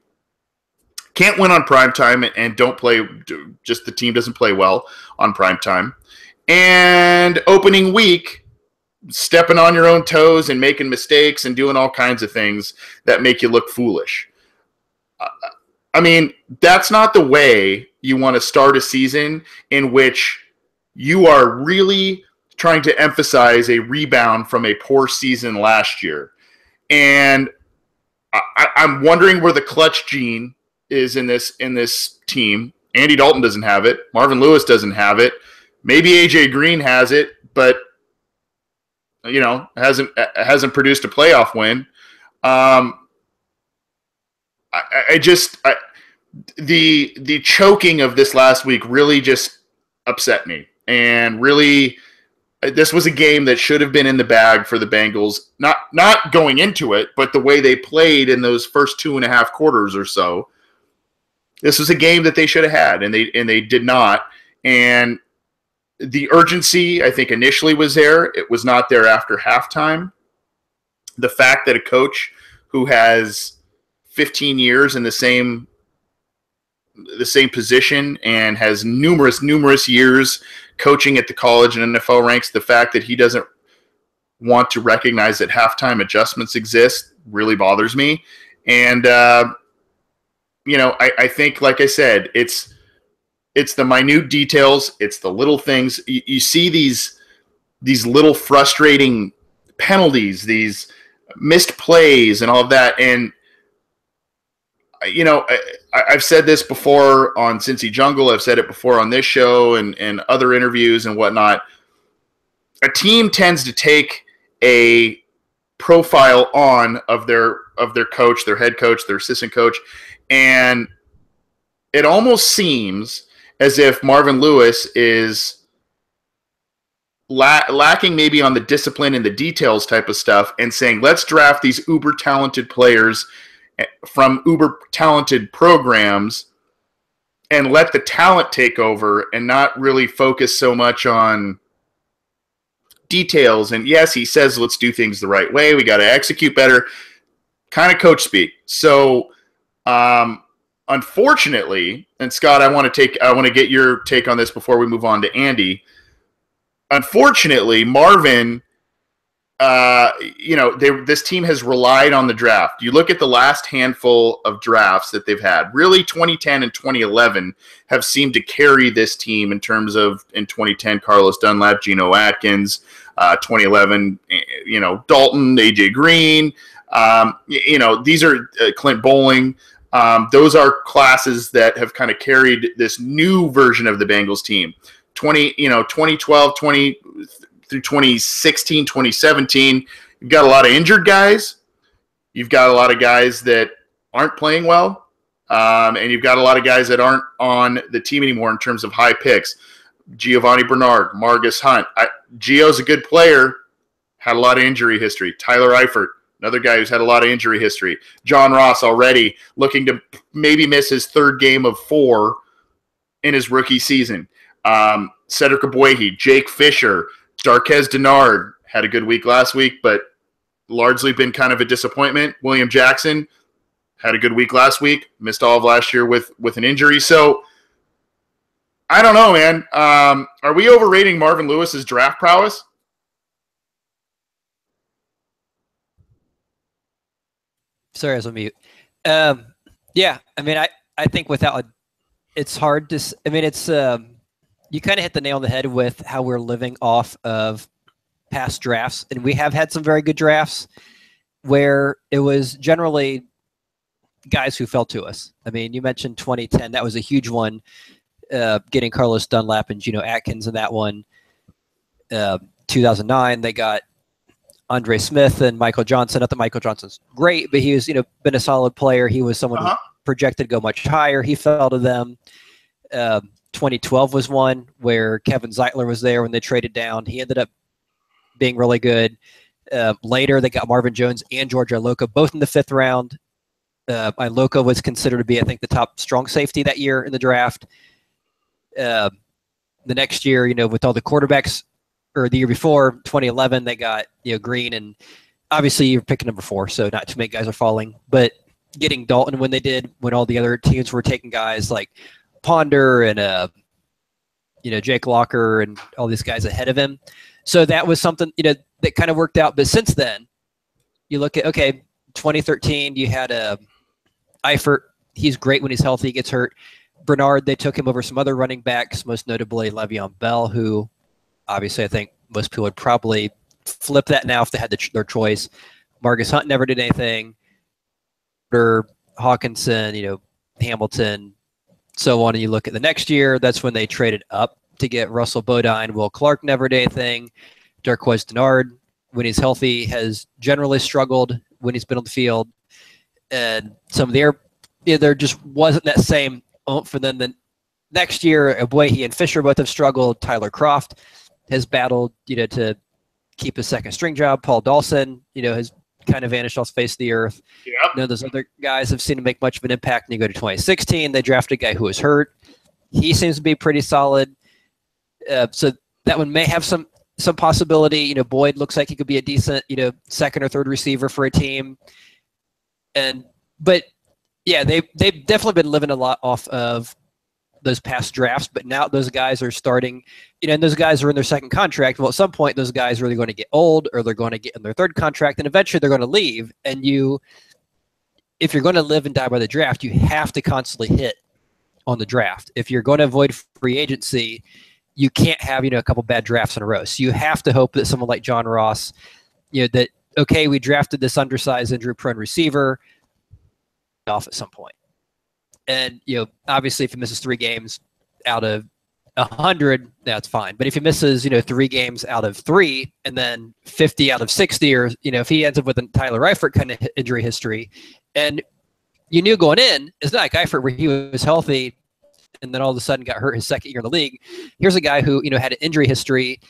Can't win on primetime and the team doesn't play well on primetime. And opening week, stepping on your own toes and making mistakes and doing all kinds of things that make you look foolish. That's not the way you want to start a season in which you are really trying to emphasize a rebound from a poor season last year. And I'm wondering where the clutch gene is in this team. Andy Dalton doesn't have it. Marvin Lewis doesn't have it. Maybe AJ Green has it, but hasn't produced a playoff win. The choking of this last week really just upset me, and really, this was a game that should have been in the bag for the Bengals. Not going into it, but the way they played in those first 2.5 quarters or so. This was a game that they should have had, and they did not. And the urgency, I think, initially was there. It was not there after halftime. The fact that a coach who has 15 years in the same position and has numerous years coaching at the college and NFL ranks, the fact that he doesn't want to recognize that halftime adjustments exist really bothers me. And, I think, like I said, it's the minute details. It's the little things. You see these little frustrating penalties, these missed plays and all of that. And, I've said this before on Cincy Jungle. I've said it before on this show and other interviews and whatnot. A team tends to take a profile on of their coach, their head coach, their assistant coach, and it almost seems as if Marvin Lewis is lacking maybe on the discipline and the details type of stuff, and saying, let's draft these uber talented players from uber talented programs and let the talent take over and not really focus so much on details. And yes, he says, let's do things the right way. We got to execute better. kind of coach speak. So, unfortunately, and Scott, I want to get your take on this before we move on to Andy. Unfortunately, Marvin, this team has relied on the draft. You look at the last handful of drafts that they've had. Really, 2010 and 2011 have seemed to carry this team in terms of, in 2010, Carlos Dunlap, Geno Atkins, 2011, Dalton, AJ Green. These are Clint Bowling. Those are classes that have kind of carried this new version of the Bengals team. 2012, through 2016, 2017, you've got a lot of injured guys. You've got a lot of guys that aren't playing well. And you've got a lot of guys that aren't on the team anymore in terms of high picks. Giovanni Bernard, Margus Hunt. Gio's a good player, had a lot of injury history. Tyler Eifert, another guy who's had a lot of injury history. John Ross already looking to maybe miss his third game of 4 in his rookie season. Cedric Aboyehi, Jake Fisher, Darquez Denard had a good week last week, but largely been kind of a disappointment. William Jackson had a good week last week, missed all of last year with an injury. So I don't know, man. Are we overrating Marvin Lewis's draft prowess? Sorry, I was on mute. Yeah, I mean, I think it's hard to. I mean, it's you kind of hit the nail on the head with how we're living off of past drafts, and we have had some very good drafts where it was generally guys who fell to us. I mean, you mentioned 2010; that was a huge one. Getting Carlos Dunlap and Geno Atkins in that one. 2009, they got Andre Smith and Michael Johnson. Not that Michael Johnson's great, but he was, been a solid player. He was someone who projected to go much higher. He fell to them. 2012 was one where Kevin Zeitler was there when they traded down. He ended up being really good. Later, they got Marvin Jones and George Iloka, both in the 5th round. Iloka was considered to be, I think, the top strong safety that year in the draft. The next year, with all the quarterbacks, or the year before, 2011, they got Green, and obviously you're picking number 4, so not too many guys are falling. But getting Dalton when they did, when all the other teams were taking guys like Ponder and Jake Locker and all these guys ahead of him, so that was something that kind of worked out. But since then, you look at 2013, you had Eifert. He's great when he's healthy. He gets hurt. Bernard, they took him over some other running backs, most notably Le'Veon Bell, who obviously I think most people would probably flip that now if they had their choice. Margus Hunt never did anything. Hawkinson, Hamilton, so on. And you look at the next year, that's when they traded up to get Russell Bodine. Will Clark never did anything. Darquez Denard, when he's healthy, has generally struggled when he's been on the field. And some of there just wasn't that same for them. Then next year, Aboyehi and Fisher both have struggled. Tyler Kroft has battled, to keep his second string job. Paul Dawson, has kind of vanished off the face of the earth. Yep. Those other guys have seemed to make much of an impact. And you go to 2016, they drafted a guy who was hurt. He seems to be pretty solid. So that one may have some possibility. Boyd looks like he could be a decent, second or third receiver for a team. But yeah, they've definitely been living a lot off of those past drafts, but now those guys are starting, and those guys are in their second contract. Well, at some point, those guys are either going to get old or they're going to get in their third contract, and eventually they're going to leave. And if you're going to live and die by the draft, you have to constantly hit on the draft. If you're going to avoid free agency, you can't have, a couple bad drafts in a row. So you have to hope that someone like John Ross, that, okay, we drafted this undersized, injury-prone receiver off at some point. And, obviously if he misses 3 games out of 100, that's fine. But if he misses, 3 games out of 3 and then 50 out of 60, or, if he ends up with a Tyler Eifert kind of injury history, and you knew going in, it's not like Eifert where he was healthy and then all of a sudden got hurt his second year in the league. Here's a guy who, had an injury history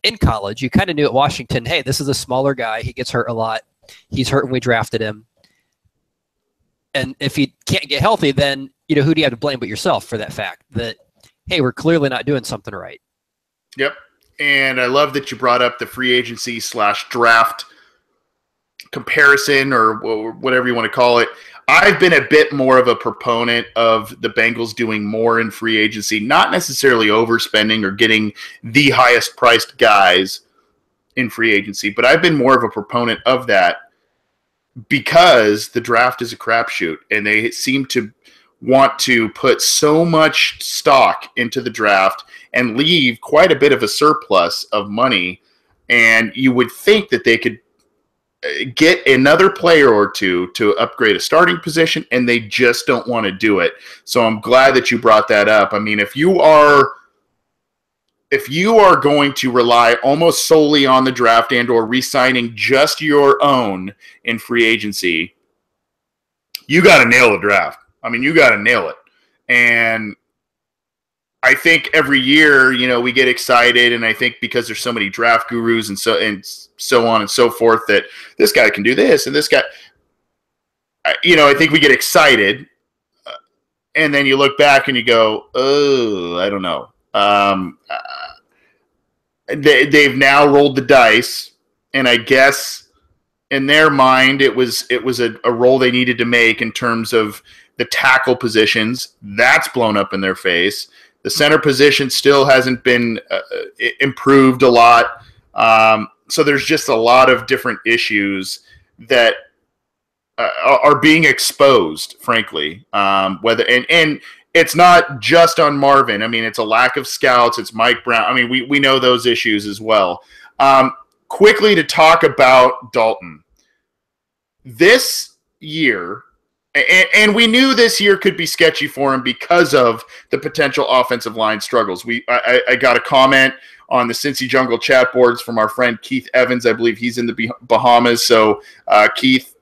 in college. You kind of knew at Washington, hey, this is a smaller guy. He gets hurt a lot. He's hurt when we drafted him. And if he can't get healthy, then, who do you have to blame but yourself for that fact that, hey, we're clearly not doing something right. Yep. And I love that you brought up the free agency / draft comparison or whatever you want to call it, I've been a bit more of a proponent of the Bengals doing more in free agency, not necessarily overspending or getting the highest priced guys in free agency, but I've been more of a proponent of that because the draft is a crapshoot and they seem to want to put so much stock into the draft and leave quite a bit of a surplus of money. And you would think that they could get another player or two to upgrade a starting position, and they just don't want to do it. So I'm glad that you brought that up. I mean, if you are going to rely almost solely on the draft and or re-signing just your own in free agency, you got to nail the draft. I mean, you got to nail it. And I think every year, we get excited, and I think because there's so many draft gurus and so on and so forth that this guy can do this and this guy, I think we get excited, and then you look back and you go, oh, I don't know. They've now rolled the dice, and I guess in their mind it was a roll they needed to make in terms of the tackle positions. That's blown up in their face. The center position still hasn't been improved a lot. So there's just a lot of different issues that are being exposed, frankly. Whether and it's not just on Marvin. I mean, it's a lack of scouts. It's Mike Brown. I mean, we know those issues as well. Quickly to talk about Dalton. This year, and we knew this year could be sketchy for him because of the potential offensive line struggles. I got a comment on the Cincy Jungle chat boards from our friend Keith Evans. I believe he's in the Bahamas. So, Keith,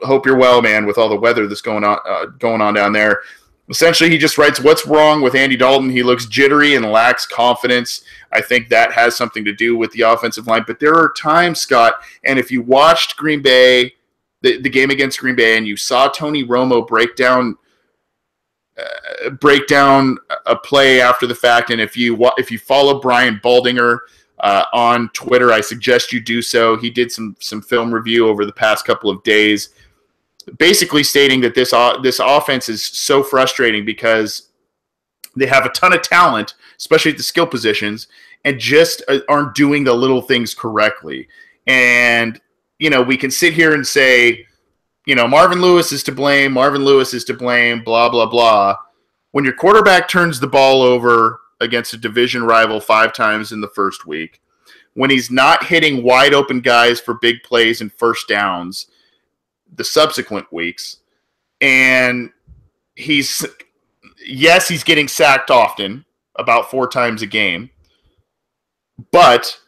hope you're well, man, with all the weather that's going on down there. Essentially, he just writes, what's wrong with Andy Dalton? He looks jittery and lacks confidence. I think that has something to do with the offensive line. But there are times, Scott, and if you watched Green Bay, the game against Green Bay, and you saw Tony Romo break down a play after the fact, and if you follow Brian Baldinger on Twitter, I suggest you do so. He did some film review over the past couple of days, basically stating that this offense is so frustrating because they have a ton of talent, especially at the skill positions, and just aren't doing the little things correctly. And we can sit here and say, Marvin Lewis is to blame, blah, blah, blah. When your quarterback turns the ball over against a division rival 5 times in the first week, when he's not hitting wide open guys for big plays and first downs the subsequent weeks, and he's getting sacked often, about 4 times a game, but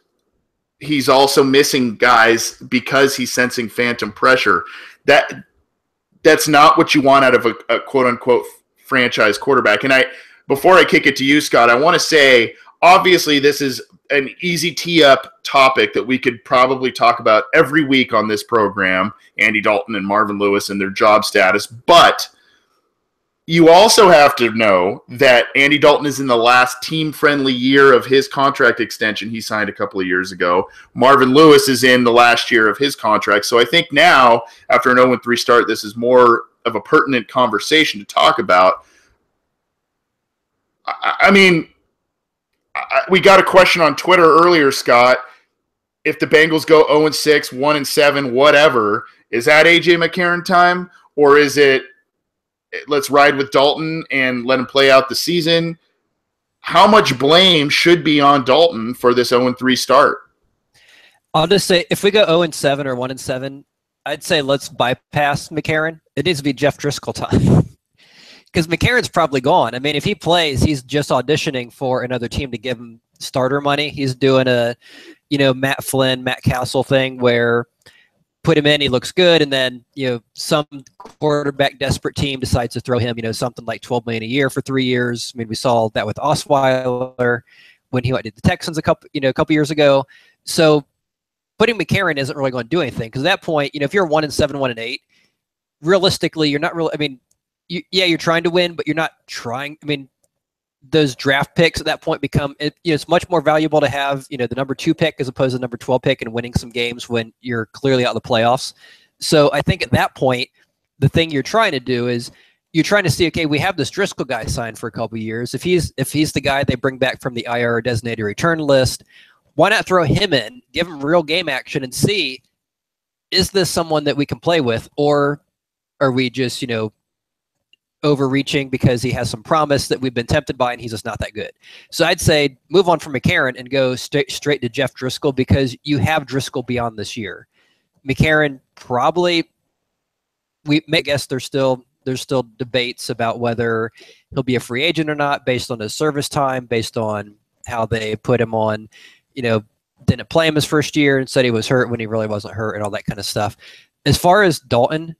he's also missing guys because he's sensing phantom pressure. That's not what you want out of a quote-unquote franchise quarterback. And before I kick it to you, Scott, I want to say, obviously, this is an easy tee-up topic that we could probably talk about every week on this program, Andy Dalton and Marvin Lewis and their job status. But you also have to know that Andy Dalton is in the last team-friendly year of his contract extension he signed a couple of years ago. Marvin Lewis is in the last year of his contract. So I think now, after an 0-3 start, this is more of a pertinent conversation to talk about. I mean, we got a question on Twitter earlier, Scott. If the Bengals go 0-6, 1-7, whatever, is that A.J. McCarron time? Or is it, let's ride with Dalton and let him play out the season? How much blame should be on Dalton for this 0-3 start? I'll just say, if we go 0-7 or 1-7, I'd say let's bypass McCarron. It needs to be Jeff Driscoll time. Because McCarron's probably gone. I mean, if he plays, he's just auditioning for another team to give him starter money. He's doing a, Matt Flynn, Matt Castle thing where put him in, he looks good, and then some quarterback desperate team decides to throw him something like $12 million a year for 3 years. I mean, we saw that with Osweiler when he went to the Texans a couple years ago. So putting McCarron isn't really going to do anything because at that point, if you're 1-7, 1-8, realistically, you're not really. I mean, you're trying to win, but you're not trying. I mean, those draft picks at that point become, it's much more valuable to have, the number 2 pick as opposed to the number 12 pick and winning some games when you're clearly out of the playoffs. So I think at that point, the thing you're trying to do is you're trying to see, okay, we have this Driscoll guy signed for a couple of years. If he's the guy they bring back from the IR designated return list, why not throw him in, give him real game action and see, is this someone that we can play with, or are we just, overreaching because he has some promise that we've been tempted by and he's just not that good. So I'd say move on from McCarron and go straight to Jeff Driscoll, because you have Driscoll beyond this year. McCarron probably, we may guess there's still debates about whether he'll be a free agent or not based on his service time, based on how they put him on, didn't play him his first year and said he was hurt when he really wasn't hurt and all that kind of stuff. As far as Dalton,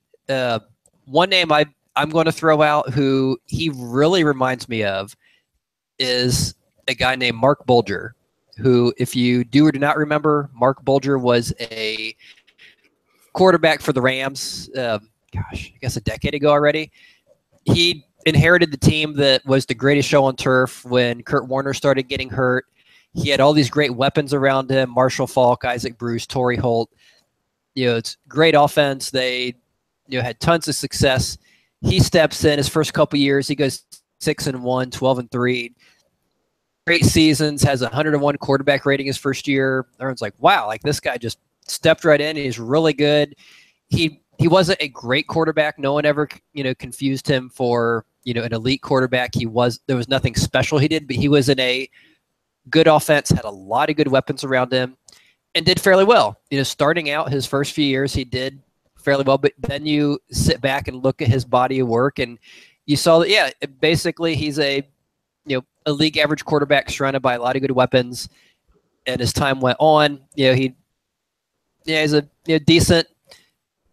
one name I'm going to throw out who he really reminds me of is a guy named Mark Bulger, who, if you do or do not remember, Mark Bulger was a quarterback for the Rams, I guess a decade ago already. He inherited the team that was the greatest show on turf when Kurt Warner started getting hurt. He had all these great weapons around him, Marshall Faulk, Isaac Bruce, Torrey Holt. It's great offense. They had tons of success. He steps in his first couple years. He goes 6-1, 12-3. Great seasons, has 101 quarterback rating his first year. Everyone's like, wow, like this guy just stepped right in. He's really good. He wasn't a great quarterback. No one ever, confused him for, an elite quarterback. There was nothing special he did, but he was in a good offense, had a lot of good weapons around him, and did fairly well. Starting out his first few years, he did fairly well, but then you sit back and look at his body of work and you saw that, basically he's a league average quarterback surrounded by a lot of good weapons. And as time went on, he's a decent,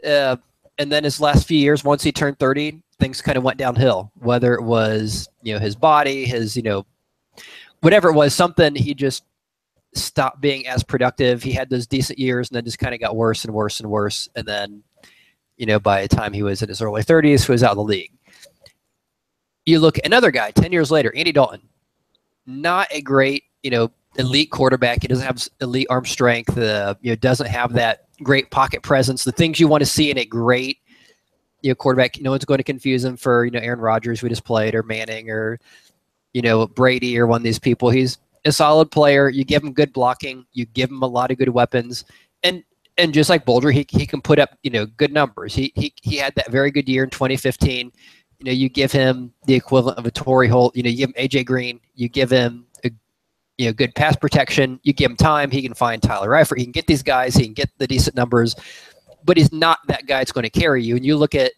and then his last few years, once he turned 30, things kind of went downhill, whether it was, his body, his, whatever it was, something, he just stopped being as productive. He had those decent years and then just kind of got worse and worse and worse. And then, by the time he was in his early 30s, he was out of the league. You look at another guy 10 years later, Andy Dalton, not a great, elite quarterback. He doesn't have elite arm strength, doesn't have that great pocket presence, the things you want to see in a great, quarterback. No one's going to confuse him for, Aaron Rodgers we just played, or Manning, or, Brady, or one of these people. He's a solid player. You give him good blocking. You give him a lot of good weapons. And just like Bulger, he can put up, good numbers. He had that very good year in 2015. You give him the equivalent of a Torrey Holt. You give him AJ Green. You give him good pass protection. You give him time. He can find Tyler Eifert. He can get these guys. He can get the decent numbers. But he's not that guy that's going to carry you. And you look at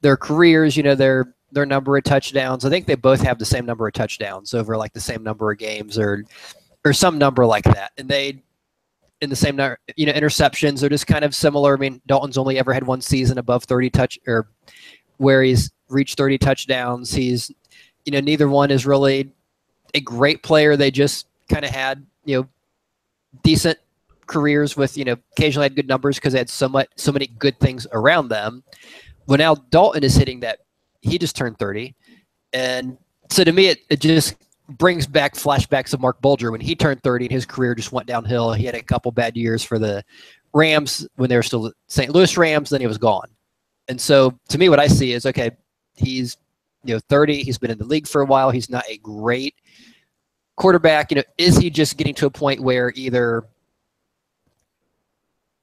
their careers, their number of touchdowns. I think they both have the same number of touchdowns over like the same number of games or some number like that. And they, in the same number, interceptions are just kind of similar. I mean, Dalton's only ever had one season above 30 or where he's reached 30 touchdowns. He's, neither one is really a great player. They just kind of had, decent careers with, occasionally had good numbers because they had so many good things around them. Well, now Dalton is hitting that. He just turned 30. And so to me, it just brings back flashbacks of Mark Bulger when he turned 30 and his career just went downhill. He had a couple bad years for the Rams when they were still the St. Louis Rams, then he was gone. And so to me, what I see is, okay, he's 30, he's been in the league for a while, he's not a great quarterback. Is he just getting to a point where either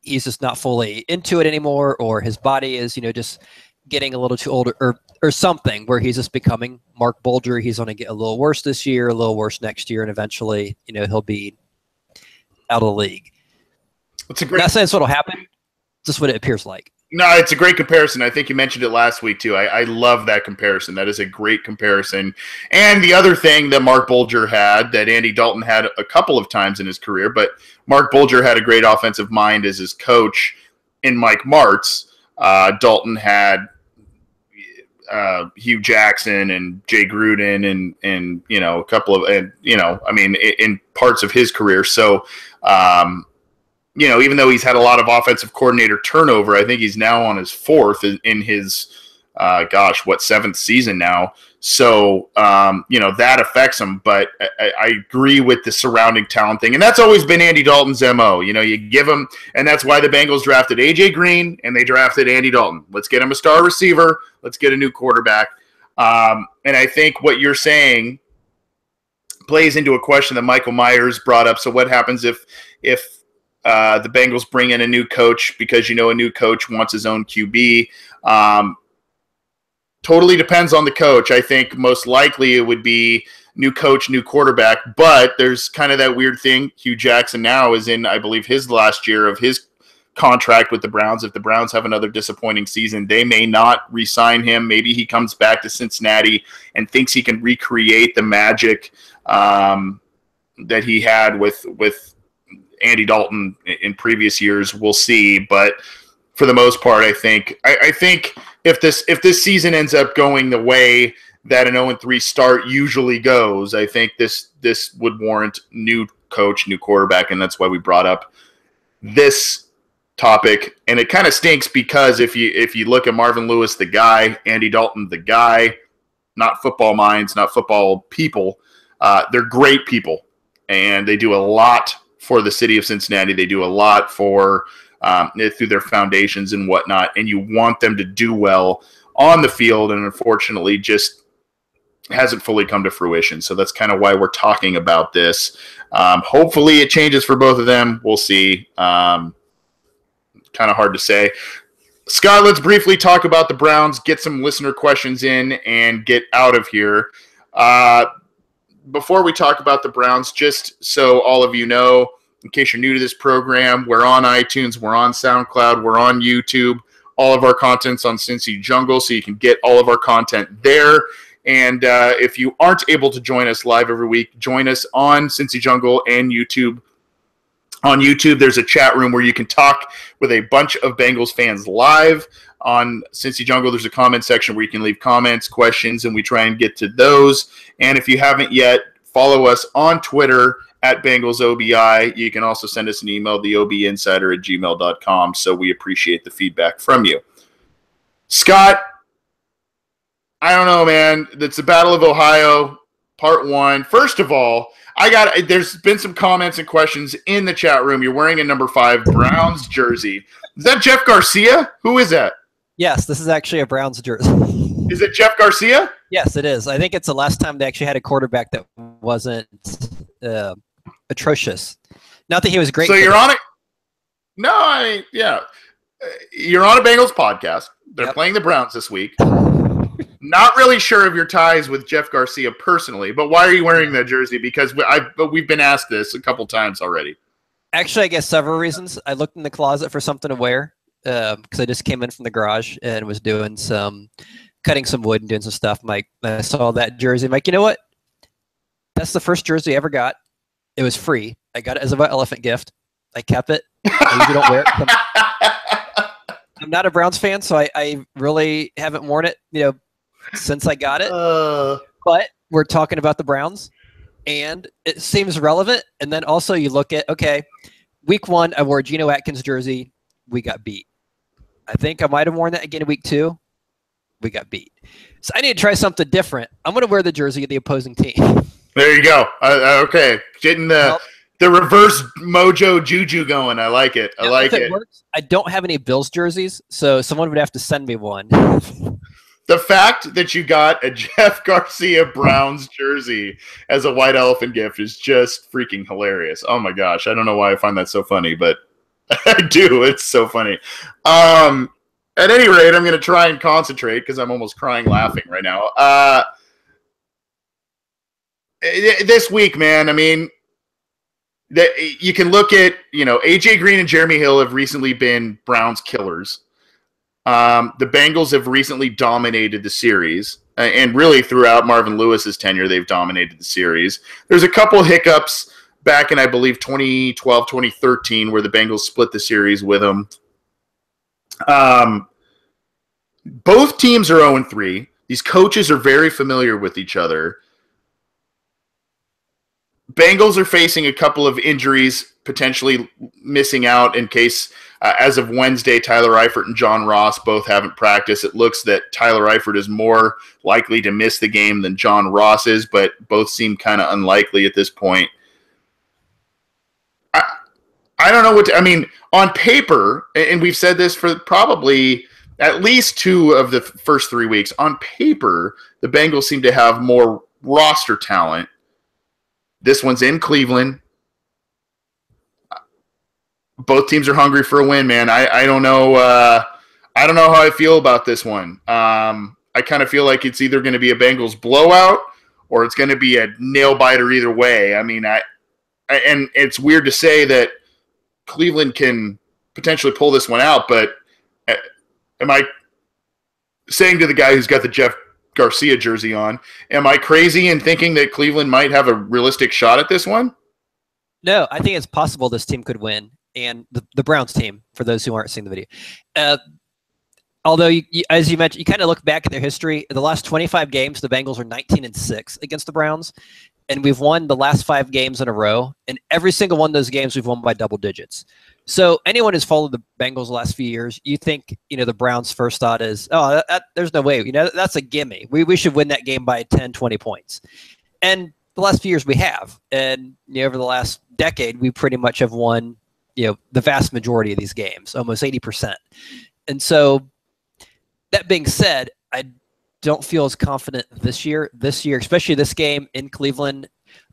he's just not fully into it anymore, or his body is, just getting a little too old, or something where he's just becoming Mark Bulger. He's going to get a little worse this year, a little worse next year, and eventually, he'll be out of the league. It's a great. I'm not saying that's what'll happen. Just what it appears like. No, it's a great comparison. I think you mentioned it last week too. I love that comparison. That is a great comparison. And the other thing that Mark Bulger had that Andy Dalton had a couple of times in his career, but Mark Bulger had a great offensive mind as his coach in Mike Martz. Dalton had Hugh Jackson and Jay Gruden and a couple of, in parts of his career. So, even though he's had a lot of offensive coordinator turnover, I think he's now on his fourth in his seventh season now. So, that affects him. But I agree with the surrounding talent thing. And that's always been Andy Dalton's MO. You give him, and that's why the Bengals drafted A.J. Green and they drafted Andy Dalton. Let's get him a star receiver. Let's get a new quarterback. And I think what you're saying plays into a question that Michael Myers brought up. So what happens if the Bengals bring in a new coach because a new coach wants his own QB? Totally depends on the coach. I think most likely it would be new coach, new quarterback, but there's kind of that weird thing. Hugh Jackson now is in, I believe, his last year of his contract with the Browns. If the Browns have another disappointing season, they may not re-sign him. Maybe he comes back to Cincinnati and thinks he can recreate the magic that he had with Andy Dalton in previous years. We'll see, but for the most part, I think if this season ends up going the way that an 0-3 start usually goes, I think this would warrant new coach, new quarterback, and that's why we brought up this topic. And it kind of stinks because if you look at Marvin Lewis, the guy, Andy Dalton, the guy, not football minds, not football people, they're great people, and they do a lot for the city of Cincinnati. They do a lot for through their foundations and whatnot, and you want them to do well on the field, and unfortunately just hasn't fully come to fruition. So that's kind of why we're talking about this. Hopefully it changes for both of them. We'll see. Kind of hard to say. Scott, let's briefly talk about the Browns, get some listener questions in, and get out of here. Before we talk about the Browns, just so all of you know, in case you're new to this program, we're on iTunes, we're on SoundCloud, we're on YouTube. All of our content's on Cincy Jungle, so you can get all of our content there. And if you aren't able to join us live every week, join us on Cincy Jungle and YouTube. On YouTube, there's a chat room where you can talk with a bunch of Bengals fans live. On Cincy Jungle, there's a comment section where you can leave comments, questions, and we try and get to those. And if you haven't yet, follow us on Twitter at BengalsOBI. You can also send us an email, theobinsider@gmail.com. So we appreciate the feedback from you. Scott, I don't know, man. It's the Battle of Ohio, Part 1. First of all, there's been some comments and questions in the chat room. You're wearing a number 5 Browns jersey. Is that Jeff Garcia? Who is that? Yes, this is actually a Browns jersey. Is it Jeff Garcia? Yes, it is. I think it's the last time they actually had a quarterback that wasn't atrocious. Not that he was great. So you're on it? No, yeah. You're on a Bengals podcast. They're playing the Browns this week. Not really sure of your ties with Jeff Garcia personally, but why are you wearing that jersey? Because we've been asked this a couple times already. Actually, I guess several reasons. I looked in the closet for something to wear because I just came in from the garage and was doing cutting some wood and doing some stuff. I saw that jersey. I'm like, you know what? That's the first jersey I ever got. It was free. I got it as an elephant gift. I kept it. I usually don't wear it. I'm not a Browns fan, so I really haven't worn it, since I got it. But we're talking about the Browns, and it seems relevant. And then also you look at, okay, week 1, I wore a Geno Atkins jersey. We got beat. I think I might have worn that again in week 2. We got beat. So I need to try something different. I'm going to wear the jersey of the opposing team. There you go. Okay. Getting the reverse mojo juju going. I like it. I like it. Works, I don't have any Bills jerseys, so someone would have to send me one. The fact that you got a Jeff Garcia Browns jersey as a white elephant gift is just freaking hilarious. Oh my gosh. I don't know why I find that so funny, but I do. It's so funny. At any rate, I'm going to try and concentrate because I'm almost crying laughing right now. This week, man, I mean, you can look at, A.J. Green and Jeremy Hill have recently been Browns killers. The Bengals have recently dominated the series, and really throughout Marvin Lewis's tenure, they've dominated the series. There's a couple hiccups back in, I believe, 2012, 2013, where the Bengals split the series with them. Both teams are 0-3. These coaches are very familiar with each other. Bengals are facing a couple of injuries, potentially missing out in case As of Wednesday, Tyler Eifert and John Ross both haven't practiced. It looks that Tyler Eifert is more likely to miss the game than John Ross is, but both seem kind of unlikely at this point. I don't know what I mean, on paper, and we've said this for probably at least 2 of the first 3 weeks, on paper, the Bengals seem to have more roster talent. This one's in Cleveland. Both teams are hungry for a win, man. I don't know. I don't know how I feel about this one. I kind of feel like it's either going to be a Bengals blowout or it's going to be a nail biter either way. I mean, and it's weird to say that Cleveland can potentially pull this one out, but am I saying to the guy who's got the Jeff Garcia jersey on, am I crazy in thinking that Cleveland might have a realistic shot at this one? No, I think it's possible this team could win. And the Browns team, for those who aren't seeing the video. Although, as you mentioned, you kind of look back at their history. In the last 25 games, the Bengals are 19-6 against the Browns. And we've won the last 5 games in a row. And every single one of those games, we've won by double digits. So anyone who's followed the Bengals the last few years, you think, the Browns' first thought is, there's no way. That's a gimme. We should win that game by 10, 20 points. And the last few years we have. And over the last decade, we pretty much have won the vast majority of these games, almost 80%. And so that being said, I don't feel as confident this year, especially this game in Cleveland.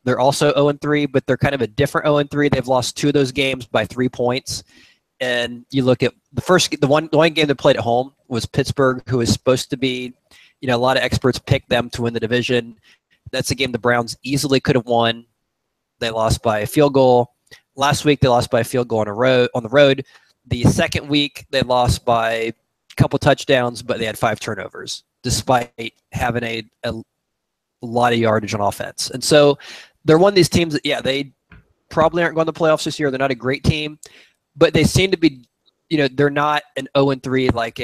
They're also 0-3, but they're kind of a different 0-3. They've lost 2 of those games by 3 points. And you look at the one game they played at home was Pittsburgh, who was supposed to be, a lot of experts picked them to win the division. That's a game the Browns easily could have won. They lost by a field goal. Last week, they lost by a field goal on the road. The second week, they lost by a couple touchdowns, but they had 5 turnovers, despite having a lot of yardage on offense. And so they're one of these teams that, they probably aren't going to the playoffs this year. They're not a great team, but they seem to be, they're not an 0-3 like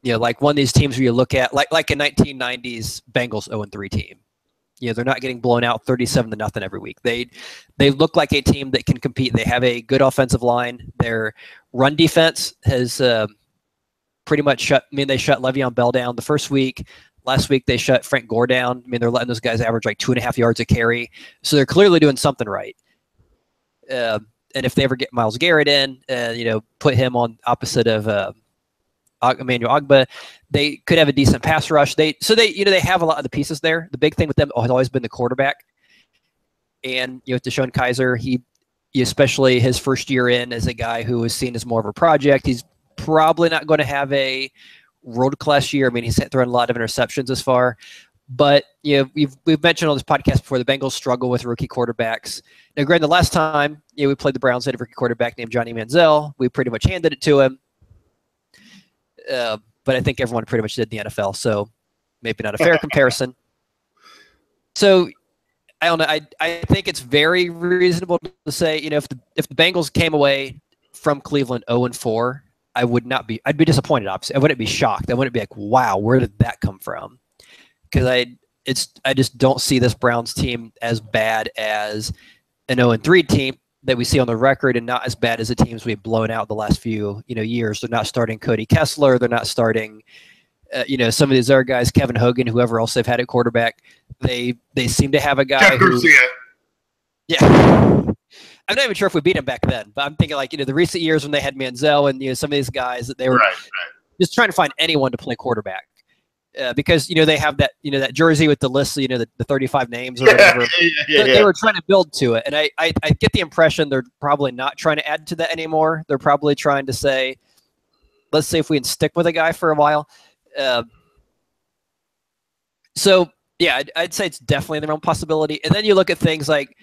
like one of these teams where you look at, like a 1990s Bengals 0-3 team. They're not getting blown out 37-0 every week. They look like a team that can compete. They have a good offensive line. Their run defense has pretty much shut. They shut Le'Veon Bell down the first week. Last week they shut Frank Gore down. They're letting those guys average like 2.5 yards a carry. So they're clearly doing something right. And if they ever get Myles Garrett in, put him on opposite of Emmanuel Ogbah, they could have a decent pass rush. They have a lot of the pieces there. The big thing with them has always been the quarterback. And Deshaun Kaiser, he especially his first year in as a guy who was seen as more of a project. He's probably not going to have a world-class year. He's thrown a lot of interceptions this far. But we've mentioned on this podcast before, the Bengals struggle with rookie quarterbacks. Now, granted, the last time we played the Browns, they had a rookie quarterback named Johnny Manziel. We pretty much handed it to him. But I think everyone pretty much did in the NFL, so maybe not a fair comparison. So I don't know. I think it's very reasonable to say, if the Bengals came away from Cleveland 0-4, I'd be disappointed. Obviously, I wouldn't be shocked. I wouldn't be like, wow, where did that come from? Because I just don't see this Browns team as bad as an 0-3 team that we see on the record, and not as bad as the teams we've blown out the last few years. They're not starting Cody Kessler. They're not starting some of these other guys, Kevin Hogan, whoever else they've had at quarterback. They seem to have a guy who, I'm not even sure if we beat him back then, but I'm thinking like the recent years when they had Manziel and some of these guys that they were just trying to find anyone to play quarterback. Because they have that that jersey with the list, the 35 names or whatever. They were trying to build to it, and I get the impression they're probably not trying to add to that anymore. They're probably trying to say, let's see if we can stick with a guy for a while. So yeah, I'd say it's definitely the realm possibility. And then you look at things like,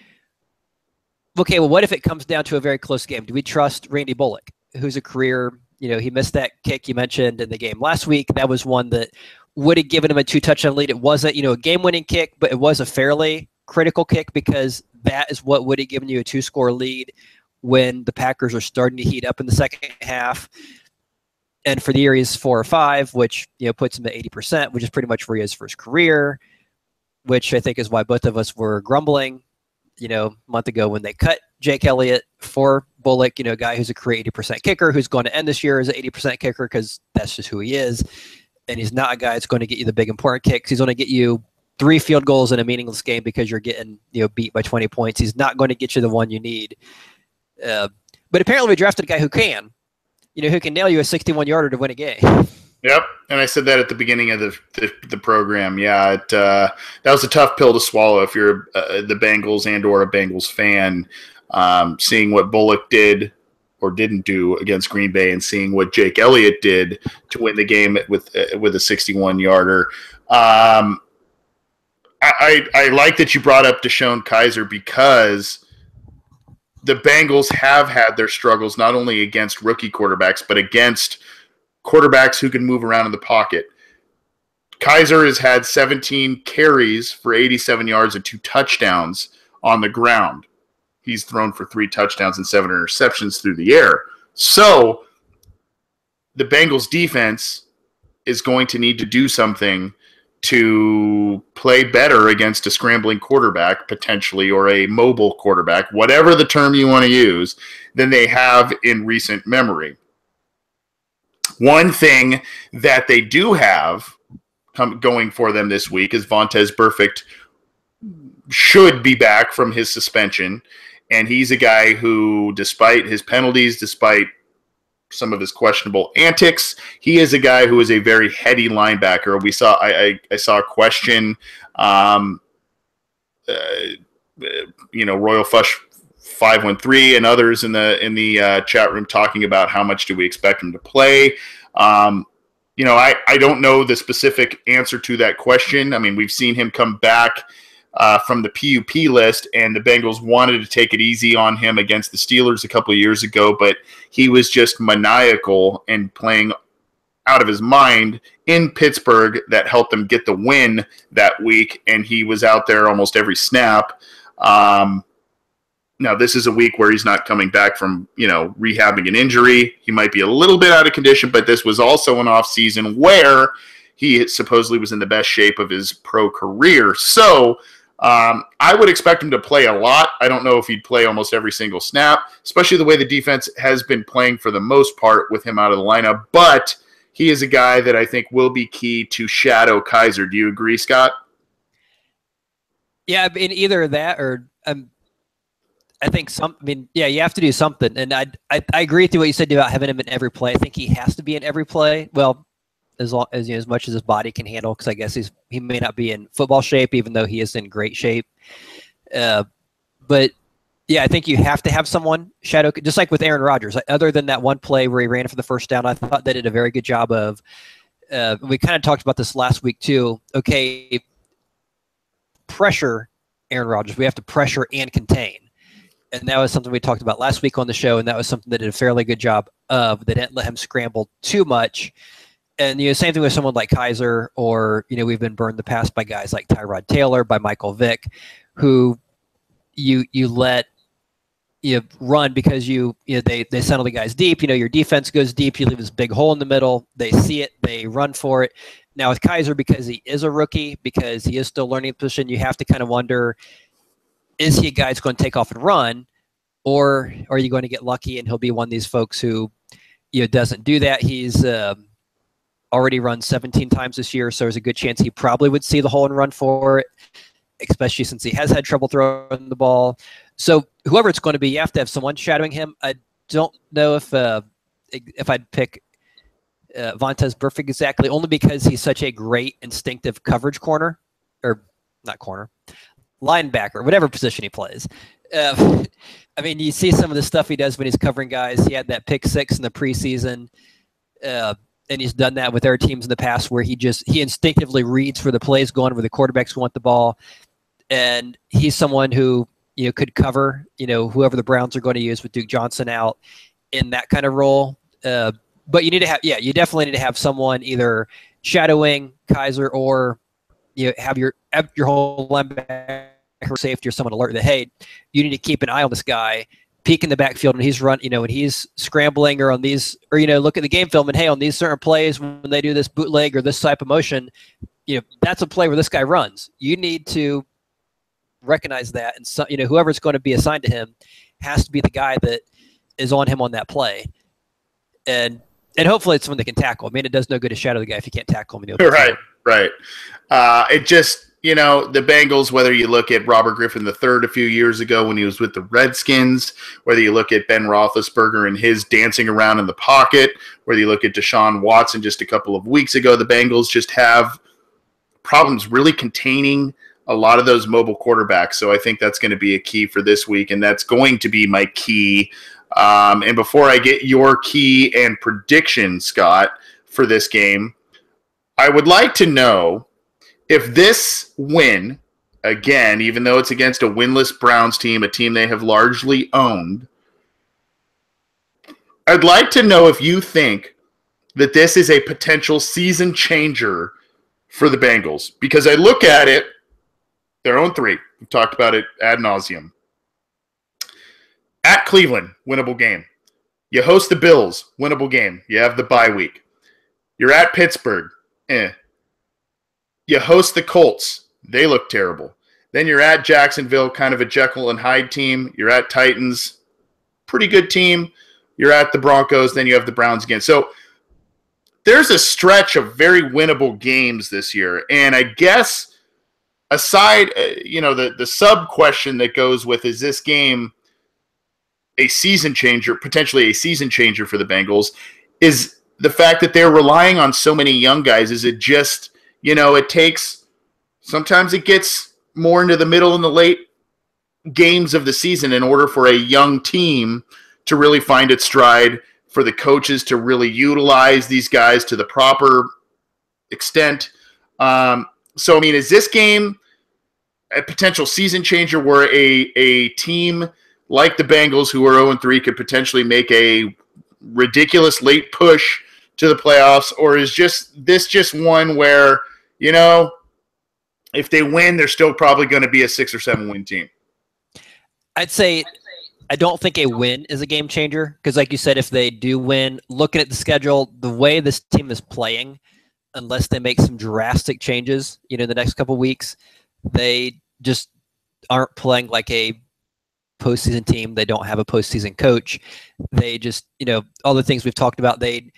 okay, well, what if it comes down to a very close game? Do we trust Randy Bullock, who's a career? He missed that kick you mentioned in the game last week. That was one that would have given him a 2-touchdown lead. It wasn't, a game-winning kick, but it was a fairly critical kick because that is what would have given you a 2-score lead when the Packers are starting to heat up in the second half. And for the year, he's 4 or 5, which puts him at 80%, which is pretty much where he is for his career, which I think is why both of us were grumbling, a month ago when they cut Jake Elliott for Bullock, a guy who's a career 80% kicker, who's going to end this year as an 80% kicker because that's just who he is. And he's not a guy that's going to get you the big important kicks. He's going to get you 3 field goals in a meaningless game because you're getting beat by 20 points. He's not going to get you the one you need. But apparently we drafted a guy who can, who can nail you a 61-yarder to win a game. Yep, and I said that at the beginning of the program. Yeah, that was a tough pill to swallow if you're the Bengals and or a Bengals fan, seeing what Bullock did or didn't do against Green Bay and seeing what Jake Elliott did to win the game with a 61-yarder. I like that you brought up Deshaun Kaiser because the Bengals have had their struggles not only against rookie quarterbacks, but against quarterbacks who can move around in the pocket. Kaiser has had 17 carries for 87 yards and 2 touchdowns on the ground. He's thrown for 3 touchdowns and 7 interceptions through the air. So the Bengals defense is going to need to do something to play better against a scrambling quarterback, potentially, or a mobile quarterback, whatever the term you want to use, than they have in recent memory. One thing that they do have going for them this week is Vontaze Burfict should be back from his suspension, and he's a guy who, despite his penalties, despite some of his questionable antics, he is a guy who is a very heady linebacker. I saw a question, Royal Fush 513 and others in the chat room talking about how much do we expect him to play. I don't know the specific answer to that question. I mean, we've seen him come back from the PUP list, and the Bengals wanted to take it easy on him against the Steelers a couple of years ago, but he was just maniacal and playing out of his mind in Pittsburgh that helped them get the win that week, and he was out there almost every snap. Now, this is a week where he's not coming back from, rehabbing an injury. He might be a little bit out of condition, but this was also an off season where he supposedly was in the best shape of his pro career. So I would expect him to play a lot. I don't know if he'd play almost every single snap, especially the way the defense has been playing for the most part with him out of the lineup. But he is a guy that I think will be key to shadow Kaiser. Do you agree, Scott? Yeah, in either that or I think you have to do something. And I agree with what you said about having him in every play. I think he has to be in every play. Well, as much as his body can handle, because I guess he may not be in football shape, even though he is in great shape. But yeah, I think you have to have someone shadow, just like with Aaron Rodgers. Other than that one play where he ran for the first down, I thought they did a very good job of. We kind of talked about this last week too. Okay, pressure Aaron Rodgers. We have to pressure and contain. And that was something we talked about last week on the show, and that was something they did a fairly good job of. They didn't let him scramble too much. And same thing with someone like Kaiser, or we've been burned in the past by guys like Tyrod Taylor, by Michael Vick, who you let run because they settle the guys deep. Your defense goes deep. You leave this big hole in the middle. They see it. They run for it. Now with Kaiser, because he is a rookie, because he is still learning the position, you have to kind of wonder, is he a guy that's going to take off and run, or are you going to get lucky and he'll be one of these folks who doesn't do that? He's already run 17 times this year, so there's a good chance he probably would see the hole and run for it, especially since he has had trouble throwing the ball. So whoever it's going to be, you have to have someone shadowing him. I don't know if I'd pick Vontaze Burfict exactly, only because he's such a great instinctive coverage corner, or not corner, linebacker, whatever position he plays. You see some of the stuff he does when he's covering guys. He had that pick 6 in the preseason, and he's done that with their teams in the past, where he instinctively reads for the plays going where the quarterbacks want the ball, and he's someone who could cover whoever the Browns are going to use with Duke Johnson out in that kind of role. But you definitely need to have someone either shadowing Kaiser, or have your whole linebacker safety or someone alert that, hey, you need to keep an eye on this guy, peek in the backfield when he's when he's scrambling, or on these, or look at the game film and, hey, on these certain plays when they do this bootleg or this type of motion, that's a play where this guy runs. You need to recognize that, and so, whoever's going to be assigned to him has to be the guy that is on him on that play. And hopefully it's someone that can tackle. I mean, it does no good to shadow the guy if you can't tackle him. Right. It just, the Bengals, whether you look at Robert Griffin III a few years ago when he was with the Redskins, whether you look at Ben Roethlisberger and his dancing around in the pocket, whether you look at Deshaun Watson just a couple of weeks ago, the Bengals just have problems really containing a lot of those mobile quarterbacks. So I think that's going to be a key for this week, and that's going to be my key. And before I get your key and prediction, Scott, for this game, I would like to know if this win, again, even though it's against a winless Browns team, a team they have largely owned, I'd like to know if you think that this is a potential season changer for the Bengals. Because I look at it, they're 0-3. We've talked about it ad nauseum. At Cleveland, winnable game. You host the Bills, winnable game. You have the bye week. You're at Pittsburgh, You host the Colts. They look terrible. Then you're at Jacksonville, kind of a Jekyll and Hyde team. You're at Titans, pretty good team. You're at the Broncos. Then you have the Browns again. So there's a stretch of very winnable games this year. And I guess aside, the sub question that goes with, is this game a season changer, potentially a season changer for the Bengals, is the fact that they're relying on so many young guys. Is it just, it takes, sometimes it gets more into the middle and the late games of the season in order for a young team to really find its stride, for the coaches to really utilize these guys to the proper extent. So, I mean, is this game a potential season changer where a team like the Bengals, who are 0-3, could potentially make a ridiculous late push to the playoffs? Or is this just one where, if they win, they're still probably going to be a 6 or 7 win team? I'd say I don't think a win is a game changer, because like you said, if they do win, looking at the schedule, the way this team is playing, unless they make some drastic changes, the next couple of weeks, they just aren't playing like a postseason team. They don't have a postseason coach. They just, all the things we've talked about, it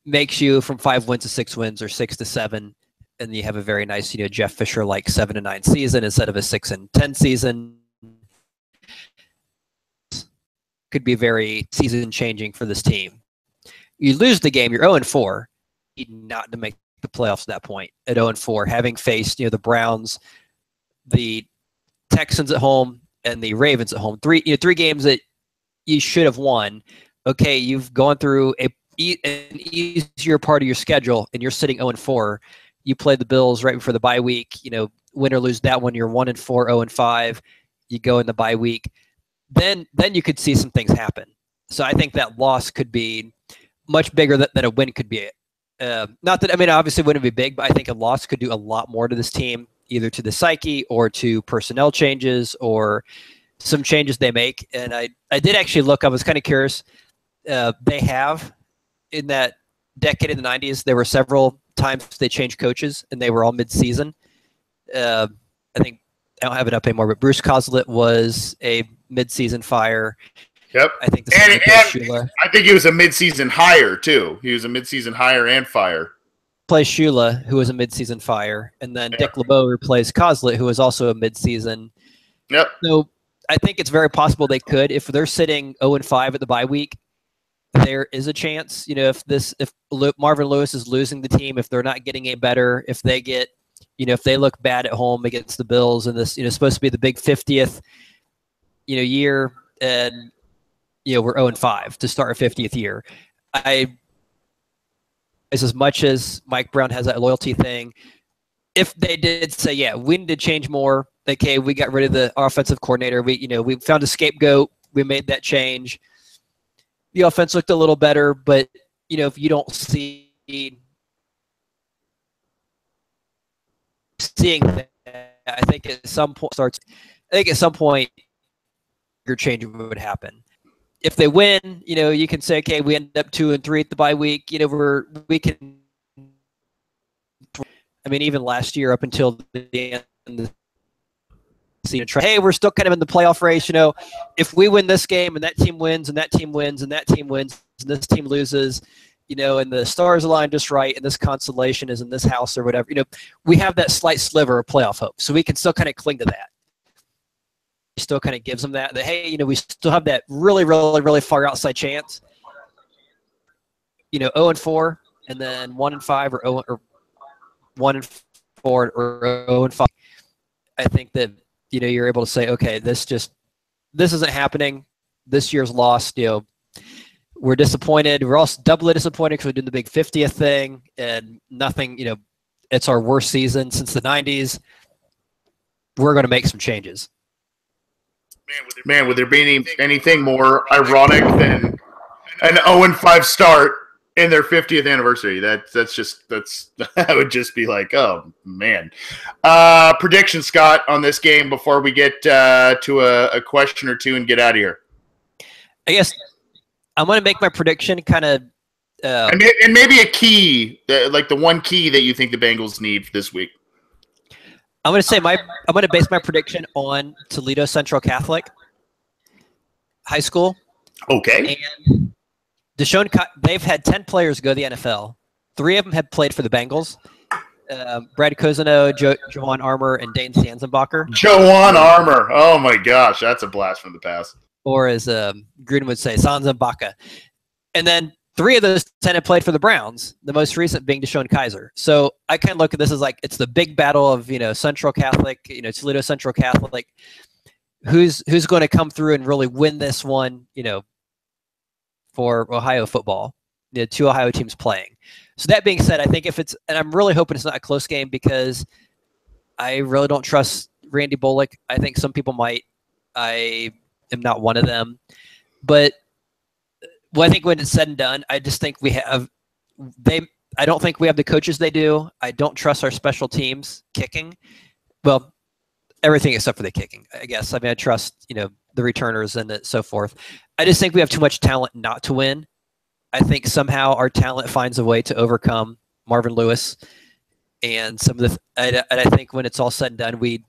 makes you from 5 wins to 6 wins or 6 to 7. And you have a very nice, Jeff Fisher like 7-9 season instead of a 6-10 season. Could be very season changing for this team. You lose the game, you're 0-4, not to make the playoffs at that point at 0-4, having faced the Browns, the Texans at home, and the Ravens at home. Three games that you should have won. Okay, you've gone through an easier part of your schedule, and you're sitting 0-4. You played the Bills right before the bye week. Win or lose that one, you're 1-4, 0-5. You go in the bye week. Then you could see some things happen. So I think that loss could be much bigger than a win could be. Not that, obviously it wouldn't be big, but I think a loss could do a lot more to this team, either to the psyche or to personnel changes or some changes they make. And I did actually look, I was kind of curious. They have, in that decade in the 90s, there were several times they changed coaches, and they were all mid-season. I think, I don't have it up anymore, but Bruce Coslett was a mid-season fire. Yep. I think I think he was a mid-season hire too. He was a mid-season hire and fire. Replaced Shula, who was a mid-season fire, and then Dick LeBeau replaced Coslett, who was also a mid-season. Yep. So I think it's very possible they could. If they're sitting 0-5 at the bye week, there is a chance. If Marvin Lewis is losing the team, if they're not getting better, if they get, if they look bad at home against the Bills, and this, supposed to be the big 50th, year, and we're 0-5 to start our 50th year. As much as Mike Brown has that loyalty thing, if they did say, yeah, we need to change more. Okay, we got rid of the offensive coordinator. We found a scapegoat. We made that change. The offense looked a little better, but if you don't seeing that, I think at some point your change would happen. If they win, you can say, okay, we end up 2-3 at the bye week. We can. Even last year up until the end of the hey, we're still kind of in the playoff race. If we win this game and that team wins and that team wins and that team wins and this team loses, and the stars align just right and this constellation is in this house or whatever, we have that slight sliver of playoff hope. So we can still kind of cling to that. It still kind of gives them that, hey, we still have that really, really, really far outside chance. 0-4 and then 1-5 or 1-4 or 0-5. I think that you're able to say, okay, this isn't happening. This year's lost. We're disappointed. We're also doubly disappointed because we're doing the big 50th thing and nothing. It's our worst season since the 90s. We're going to make some changes. Man, would there be anything more ironic than an 0-5 start in their 50th anniversary? That would just be like, oh man. Prediction, Scott, on this game before we get to a question or two and get out of here. I guess I'm going to make my prediction kind of, and maybe a key, like the one key that you think the Bengals need this week. I'm going to say I'm going to base my prediction on Toledo Central Catholic High School. Okay. And they've had 10 players go to the NFL. 3 of them have played for the Bengals. Brad Cozano, Joanne Armour, and Dane Sanzenbacher. Joanne Armour. Oh my gosh, that's a blast from the past. Or as Gruden would say, Sanzenbacher. And then 3 of those 10 have played for the Browns, the most recent being Deshaun Kaiser. So I kind of look at this as like it's the big battle of, Central Catholic, Toledo Central Catholic. Who's going to come through and really win this one, for Ohio football? 2 Ohio teams playing. So that being said, I think and I'm really hoping it's not a close game because I really don't trust Randy Bullock. I think some people might. I am not one of them. But I think when it's said and done, I just think I don't think we have the coaches they do. I don't trust our special teams kicking. Well, everything except for the kicking, I guess. I trust, the returners and so forth. I just think we have too much talent not to win. I think somehow our talent finds a way to overcome Marvin Lewis and some of and I think when it's all said and done, we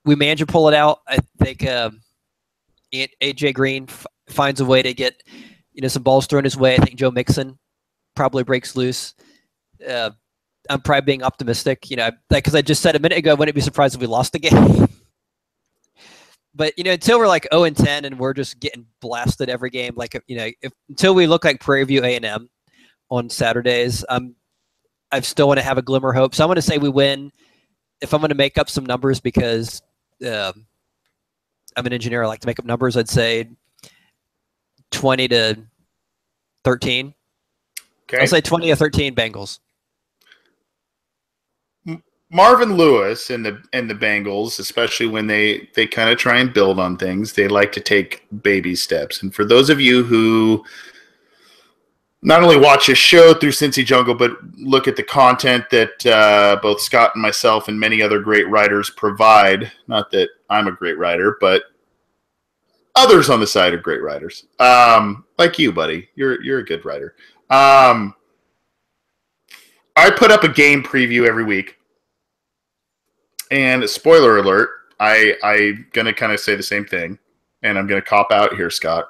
manage to pull it out. I think AJ Green finds a way to get, some balls thrown his way. I think Joe Mixon probably breaks loose. I'm probably being optimistic, because I just said a minute ago, I wouldn't be surprised if we lost the game. But, until we're like 0-10 and we're just getting blasted every game, like, until we look like Prairie View A&M on Saturdays, I still want to have a glimmer of hope. So I'm going to say we win. If I'm going to make up some numbers because I'm an engineer, I like to make up numbers, I'd say 20-13. Okay. I'll say 20-13 Bengals. Marvin Lewis and the Bengals, especially when they kind of try and build on things, they like to take baby steps. And for those of you who not only watch his show through Cincy Jungle, but look at the content that both Scott and myself and many other great writers provide, not that I'm a great writer, but others on the side are great writers. Like you, buddy. You're a good writer. I put up a game preview every week. And spoiler alert, I'm going to kind of say the same thing, and I'm going to cop out here, Scott.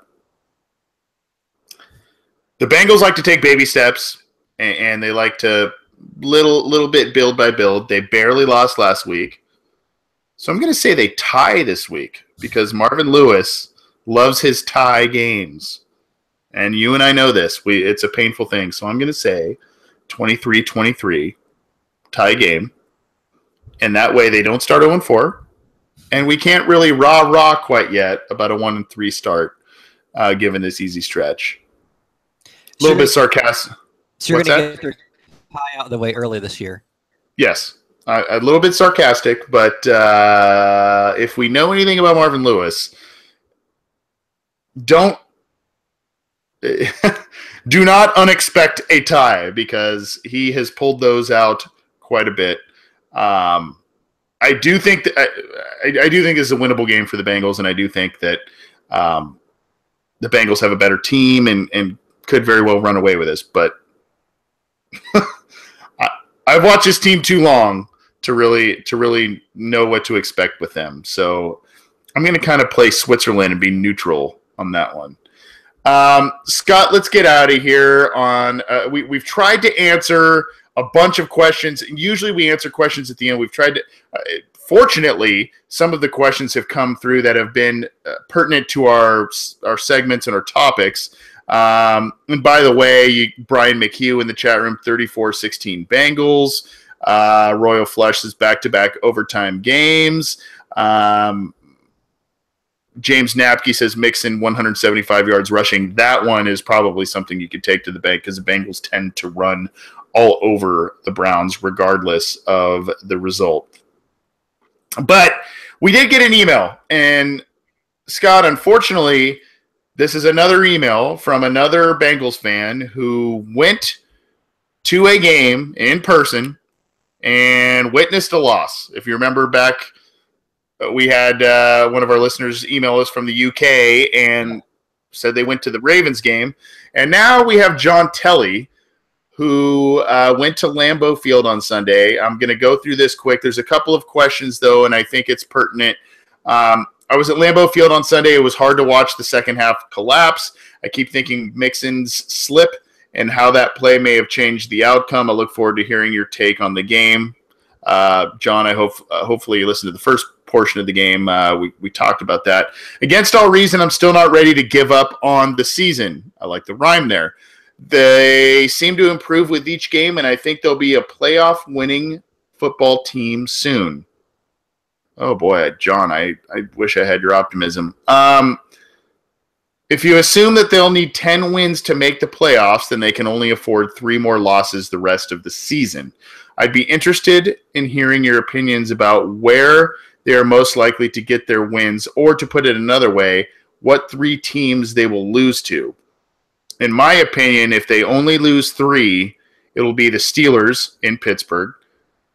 The Bengals like to take baby steps, and they like to little bit build by build. They barely lost last week. So I'm going to say they tie this week because Marvin Lewis loves his tie games. And you and I know this. It's a painful thing. So I'm going to say 23-23, tie game. And that way they don't start 0-4. And we can't really rah-rah quite yet about a 1-3 start given this easy stretch. A little bit sarcastic. So you're going to get your tie out of the way early this year. Yes. A little bit sarcastic, but if we know anything about Marvin Lewis, do not unexpect a tie because he has pulled those out quite a bit. I do think that I do think this is a winnable game for the Bengals, and I do think that the Bengals have a better team and could very well run away with this. But I've watched this team too long to really know what to expect with them. So I'm going to kind of play Switzerland and be neutral on that one. Scott, let's get out of here. We've tried to answer a bunch of questions. Usually we answer questions at the end. We've tried to. Fortunately, some of the questions have come through that have been pertinent to our segments and our topics. And by the way, Brian McHugh in the chat room, 34-16 Bengals. Royal Flush is back-to-back overtime games. James Napke says Mixon 175 yards rushing. That one is probably something you could take to the bank because the Bengals tend to run all over the Browns regardless of the result. But we did get an email, and Scott, unfortunately, this is another email from another Bengals fan who went to a game in person and witnessed a loss. If you remember back, we had one of our listeners email us from the UK and said they went to the Ravens game. And now we have John Telly, who went to Lambeau Field on Sunday. I'm going to go through this quick. There's a couple of questions, though, and I think it's pertinent. I was at Lambeau Field on Sunday. It was hard to watch the second half collapse. I keep thinking Mixon's slip and how that play may have changed the outcome. I look forward to hearing your take on the game. John, I hope hopefully you listened to the first portion of the game. We talked about that. Against all reason, I'm still not ready to give up on the season. I like the rhyme there. They seem to improve with each game, and I think they'll be a playoff-winning football team soon. Oh, boy, John, I wish I had your optimism. If you assume that they'll need 10 wins to make the playoffs, then they can only afford 3 more losses the rest of the season. I'd be interested in hearing your opinions about where they are most likely to get their wins, or to put it another way, what 3 teams they will lose to. In my opinion, if they only lose 3, it will be the Steelers in Pittsburgh,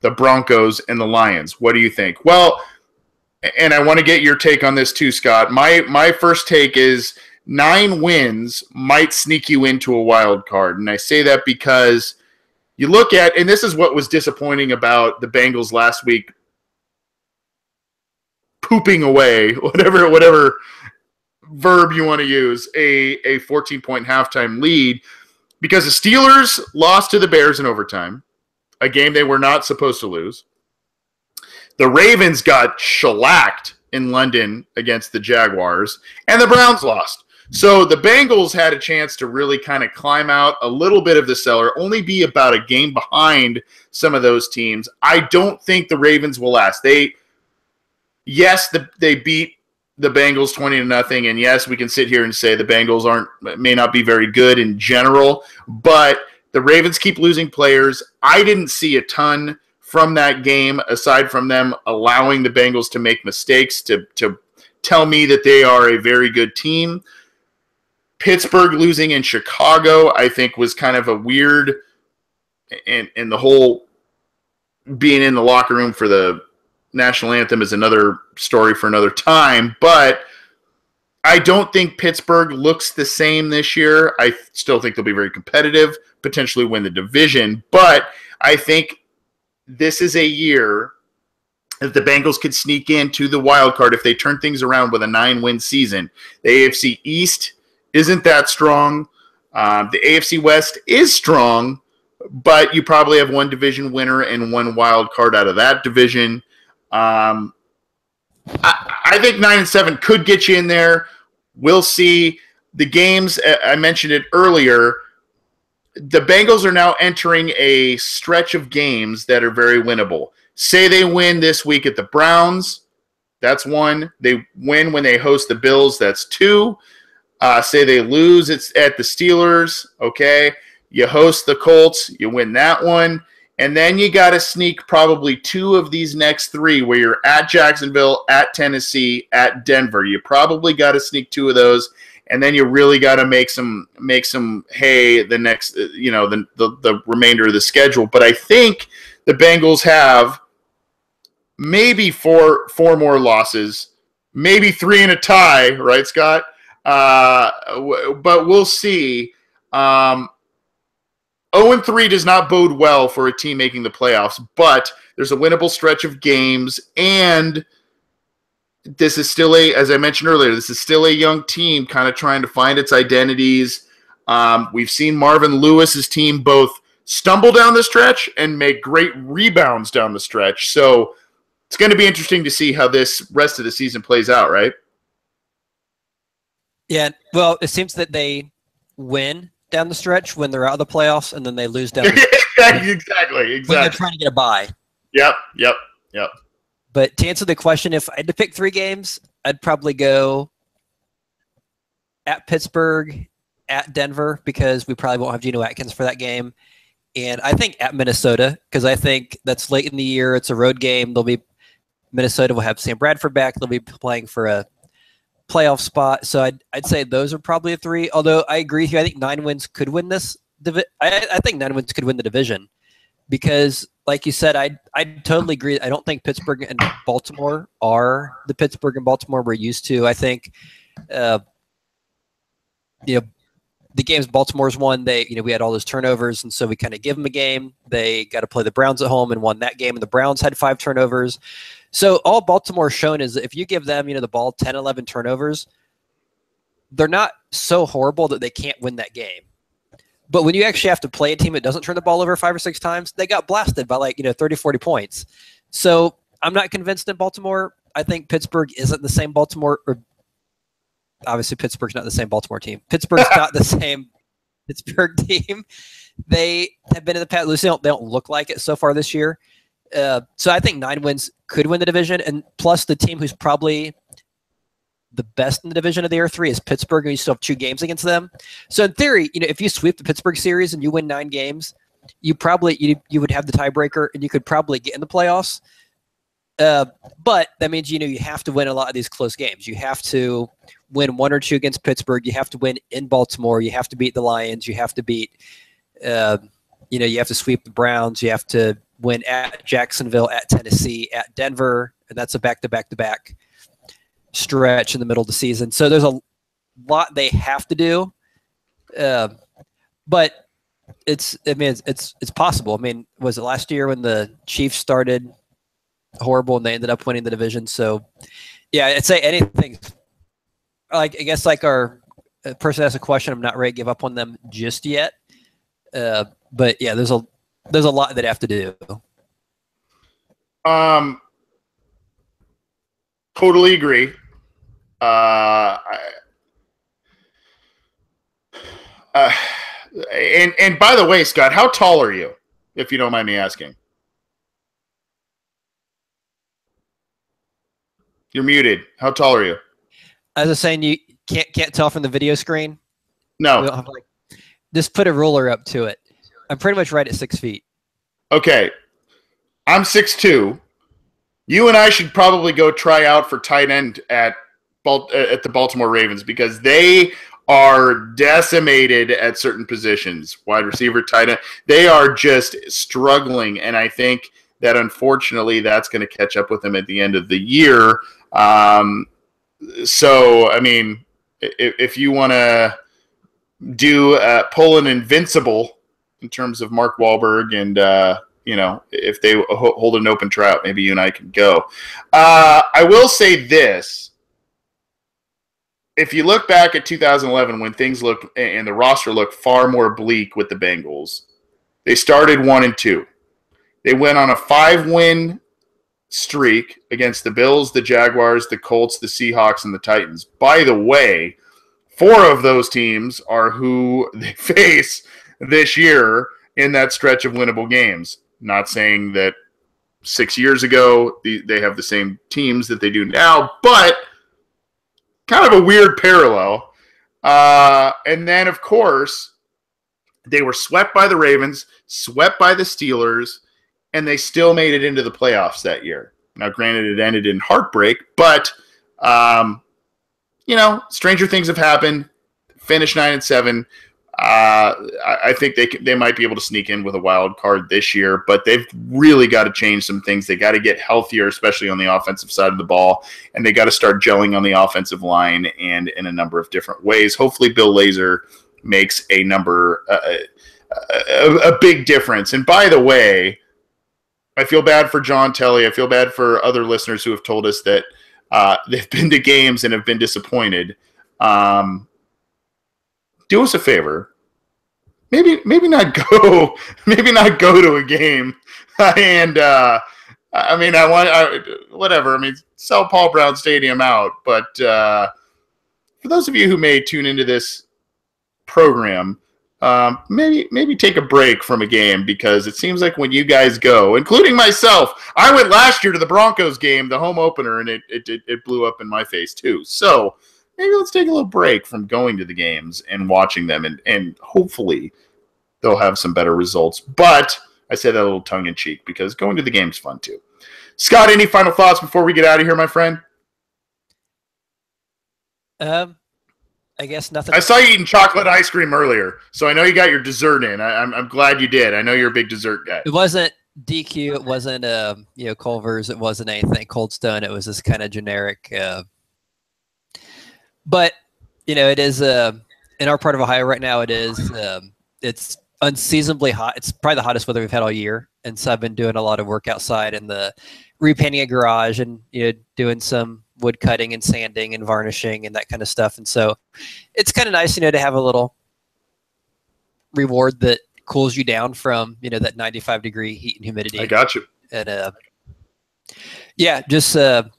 the Broncos, and the Lions. What do you think? Well, and I want to get your take on this too, Scott. My first take is 9 wins might sneak you into a wild card. And I say that because you look at, and this is what was disappointing about the Bengals last week, pooping away, whatever verb you want to use, a 14-point halftime lead, because the Steelers lost to the Bears in overtime, a game they were not supposed to lose. The Ravens got shellacked in London against the Jaguars, and the Browns lost. So the Bengals had a chance to really kind of climb out a little bit of the cellar, only be about a game behind some of those teams. I don't think the Ravens will last. They beat the Bengals 20-0, and yes, we can sit here and say the Bengals may not be very good in general, but the Ravens keep losing players. I didn't see a ton from that game aside from them allowing the Bengals to make mistakes to tell me that they are a very good team. Pittsburgh losing in Chicago, I think, was kind of a weird, and the whole being in the locker room for the national anthem is another story for another time, but I don't think Pittsburgh looks the same this year. I still think they'll be very competitive, potentially win the division, but I think this is a year that the Bengals could sneak into the wild card if they turn things around with a 9-win season. The AFC East isn't that strong. The AFC West is strong, but you probably have one division winner and one wild card out of that division. I think 9-7 could get you in there. We'll see. The games, I mentioned it earlier, the Bengals are now entering a stretch of games that are very winnable. Say they win this week at the Browns, that's 1. They win when they host the Bills, that's 2. Say they lose, it's at the Steelers, okay? You host the Colts, you win that one. And then you got to sneak probably 2 of these next 3 where you're at Jacksonville, at Tennessee, at Denver. You probably got to sneak 2 of those, and then you really got to make some hay the next, the remainder of the schedule. But I think the Bengals have maybe four more losses, maybe 3 and a tie, right, Scott? But we'll see. 0-3 does not bode well for a team making the playoffs, but there's a winnable stretch of games, and this is still as I mentioned earlier, this is still a young team kind of trying to find its identities. We've seen Marvin Lewis's team both stumble down the stretch and make great rebounds down the stretch. So it's going to be interesting to see how this rest of the season plays out, right? Yeah, well, it seems that they win down the stretch when they're out of the playoffs, and then they lose down the stretch. Exactly. When they're trying to get a bye. Yep. But to answer the question, if I had to pick 3 games, I'd probably go at Pittsburgh, at Denver, because we probably won't have Geno Atkins for that game. And I think at Minnesota, because I think that's late in the year. It's a road game. Minnesota will have Sam Bradford back. They'll be playing for a playoff spot. So I'd say those are probably a 3. Although I agree with you. I think 9 wins could win this. I think 9 wins could win the division because, like you said, I totally agree. I don't think Pittsburgh and Baltimore are the Pittsburgh and Baltimore we're used to. I think, the games Baltimore's won, we had all those turnovers, and so we kind of give them a game. They got to play the Browns at home and won that game, and the Browns had 5 turnovers. So all Baltimore's shown is that if you give them, the ball 10, 11 turnovers, they're not so horrible that they can't win that game. But when you actually have to play a team that doesn't turn the ball over 5 or 6 times, they got blasted by 30, 40 points. So I'm not convinced in Baltimore. I think Pittsburgh isn't the same Baltimore, or obviously Pittsburgh's not the same Baltimore team. Pittsburgh's not the same Pittsburgh team. They have been in the past. They don't look like it so far this year. So I think 9 wins could win the division. And plus the team who's probably the best in the division of the year 3 is Pittsburgh, and you still have 2 games against them. So in theory, if you sweep the Pittsburgh series and you win 9 games, you would have the tiebreaker and you could probably get in the playoffs. But that means, you have to win a lot of these close games. You have to win 1 or 2 against Pittsburgh. You have to win in Baltimore. You have to beat the Lions. You have to beat, you have to sweep the Browns. You have to win at Jacksonville, at Tennessee, at Denver. And that's a back-to-back-to-back stretch in the middle of the season. So there's a lot they have to do. But it's possible. I mean, was it last year when the Chiefs started horrible and they ended up winning the division? So yeah, I'd say anything. I guess our person asked a question, I'm not ready to give up on them just yet. But yeah, there's a lot that have to do. Totally agree. And by the way, Scott, how tall are you, if you don't mind me asking? You're muted. How tall are you? As I was saying, you can't tell from the video screen. No. Just put a ruler up to it. I'm pretty much right at 6 feet. Okay. I'm 6'2". You and I should probably go try out for tight end at the Baltimore Ravens because they are decimated at certain positions. Wide receiver, tight end. They are just struggling, and I think that unfortunately that's going to catch up with them at the end of the year. So, I mean, if you want to pull an invincible in terms of Mark Wahlberg and, if they hold an open tryout, maybe you and I can go. I will say this. If you look back at 2011 when things look and the roster looked far more bleak with the Bengals, they started 1-2. They went on a 5-win streak against the Bills, the Jaguars, the Colts, the Seahawks, and the Titans. By the way, 4 of those teams are who they face this year in that stretch of winnable games. Not saying that 6 years ago they have the same teams that they do now, but kind of a weird parallel. And then, of course, they were swept by the Ravens, swept by the Steelers, and they still made it into the playoffs that year. Now, granted, it ended in heartbreak, but, stranger things have happened. Finished 9-7. I think they might be able to sneak in with a wild card this year, but they've really got to change some things. They got to get healthier, especially on the offensive side of the ball, and they got to start gelling on the offensive line and in a number of different ways. Hopefully, Bill Lazor makes a number a big difference. And by the way, I feel bad for John Telly. I feel bad for other listeners who have told us that they've been to games and have been disappointed. Do us a favor. Maybe not go. Maybe not go to a game. And whatever. I mean, sell Paul Brown Stadium out. But for those of you who may tune into this program, maybe take a break from a game, because it seems like when you guys go, including myself, I went last year to the Broncos game, the home opener, and it blew up in my face too. So maybe let's take a little break from going to the games and watching them, and hopefully they'll have some better results. But I say that a little tongue in cheek, because going to the game's fun too. Scott, any final thoughts before we get out of here, my friend? I guess nothing. I saw you eating chocolate ice cream earlier, so I know you got your dessert in. I'm glad you did. I know you're a big dessert guy. It wasn't DQ. It wasn't Culver's. It wasn't anything Cold Stone. It was this kind of generic. But it is in our part of Ohio right now. It is it's unseasonably hot. It's probably the hottest weather we've had all year, and so I've been doing a lot of work outside and the repainting a garage and doing some wood cutting and sanding and varnishing and that kind of stuff. And so it's kind of nice, to have a little reward that cools you down from, that 95-degree heat and humidity. I got you. And just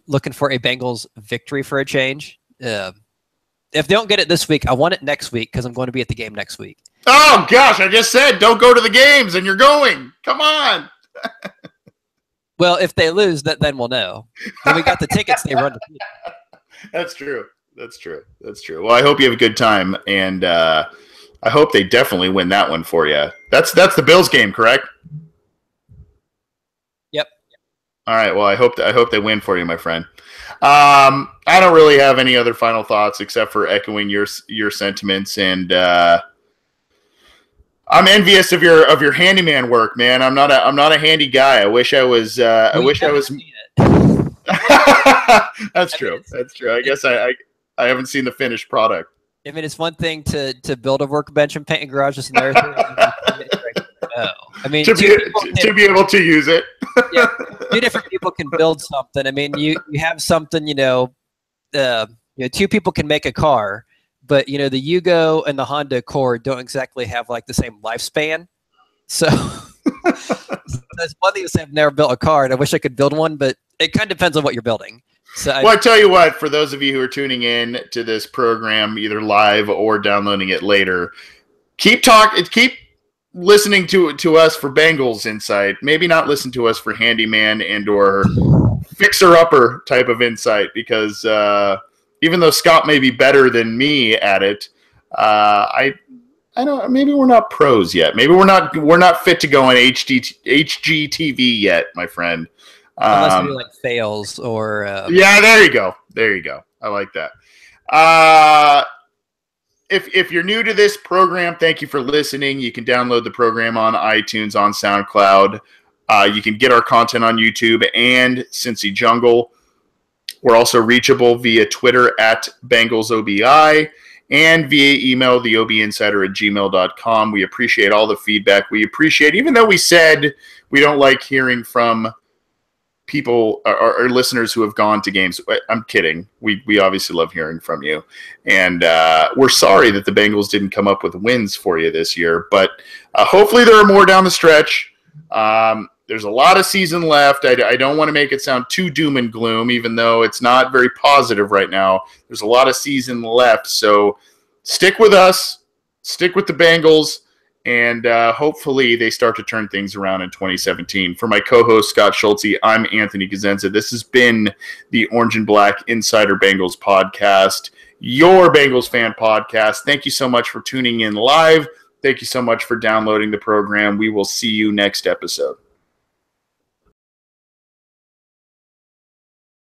looking for a Bengals victory for a change. If they don't get it this week, I want it next week, because I'm going to be at the game next week. Oh, gosh, I just said don't go to the games, and you're going. Come on. Well, if they lose, then we'll know. When we got the tickets, they run the field. That's true. Well, I hope you have a good time, and I hope they definitely win that one for you. That's the Bills game, correct? Yep. All right. Well, I hope they win for you, my friend. I don't really have any other final thoughts except for echoing your sentiments, and I'm envious of your handyman work, man. I'm not a handy guy. I wish I was. That's true. That's true. I guess I haven't seen the finished product. I mean, it's one thing to build a workbench and paint a garage. It's another thing. I mean, to be able to use it. Yeah, two different people can build something. I mean, you have something. Two people can make a car. But, the Yugo and the Honda Accord don't exactly have, the same lifespan. So that's one thing to say. I've never built a car, and I wish I could build one, but it kind of depends on what you're building. So I tell you what, for those of you who are tuning in to this program, either live or downloading it later, keep listening to us for Bengals insight. Maybe not listen to us for handyman and or fixer-upper type of insight, because even though Scott may be better than me at it, I don't. Maybe we're not pros yet. Maybe we're not fit to go on HGTV yet, my friend. Unless we fails or. Yeah, there you go. I like that. If you're new to this program, thank you for listening. You can download the program on iTunes, on SoundCloud. You can get our content on YouTube and Cincy Jungle. We're also reachable via Twitter at BengalsOBI and via email, theobinsider@gmail.com. We appreciate all the feedback. We appreciate, even though we said we don't like hearing from people or listeners who have gone to games. I'm kidding. We obviously love hearing from you. And we're sorry that the Bengals didn't come up with wins for you this year. But hopefully there are more down the stretch. There's a lot of season left. I don't want to make it sound too doom and gloom, even though it's not very positive right now. There's a lot of season left. So stick with us. Stick with the Bengals. And hopefully they start to turn things around in 2017. For my co-host, Scott Schultze, I'm Anthony Cosenza. This has been the Orange and Black Insider Bengals podcast, your Bengals fan podcast. Thank you so much for tuning in live. Thank you so much for downloading the program. We will see you next episode.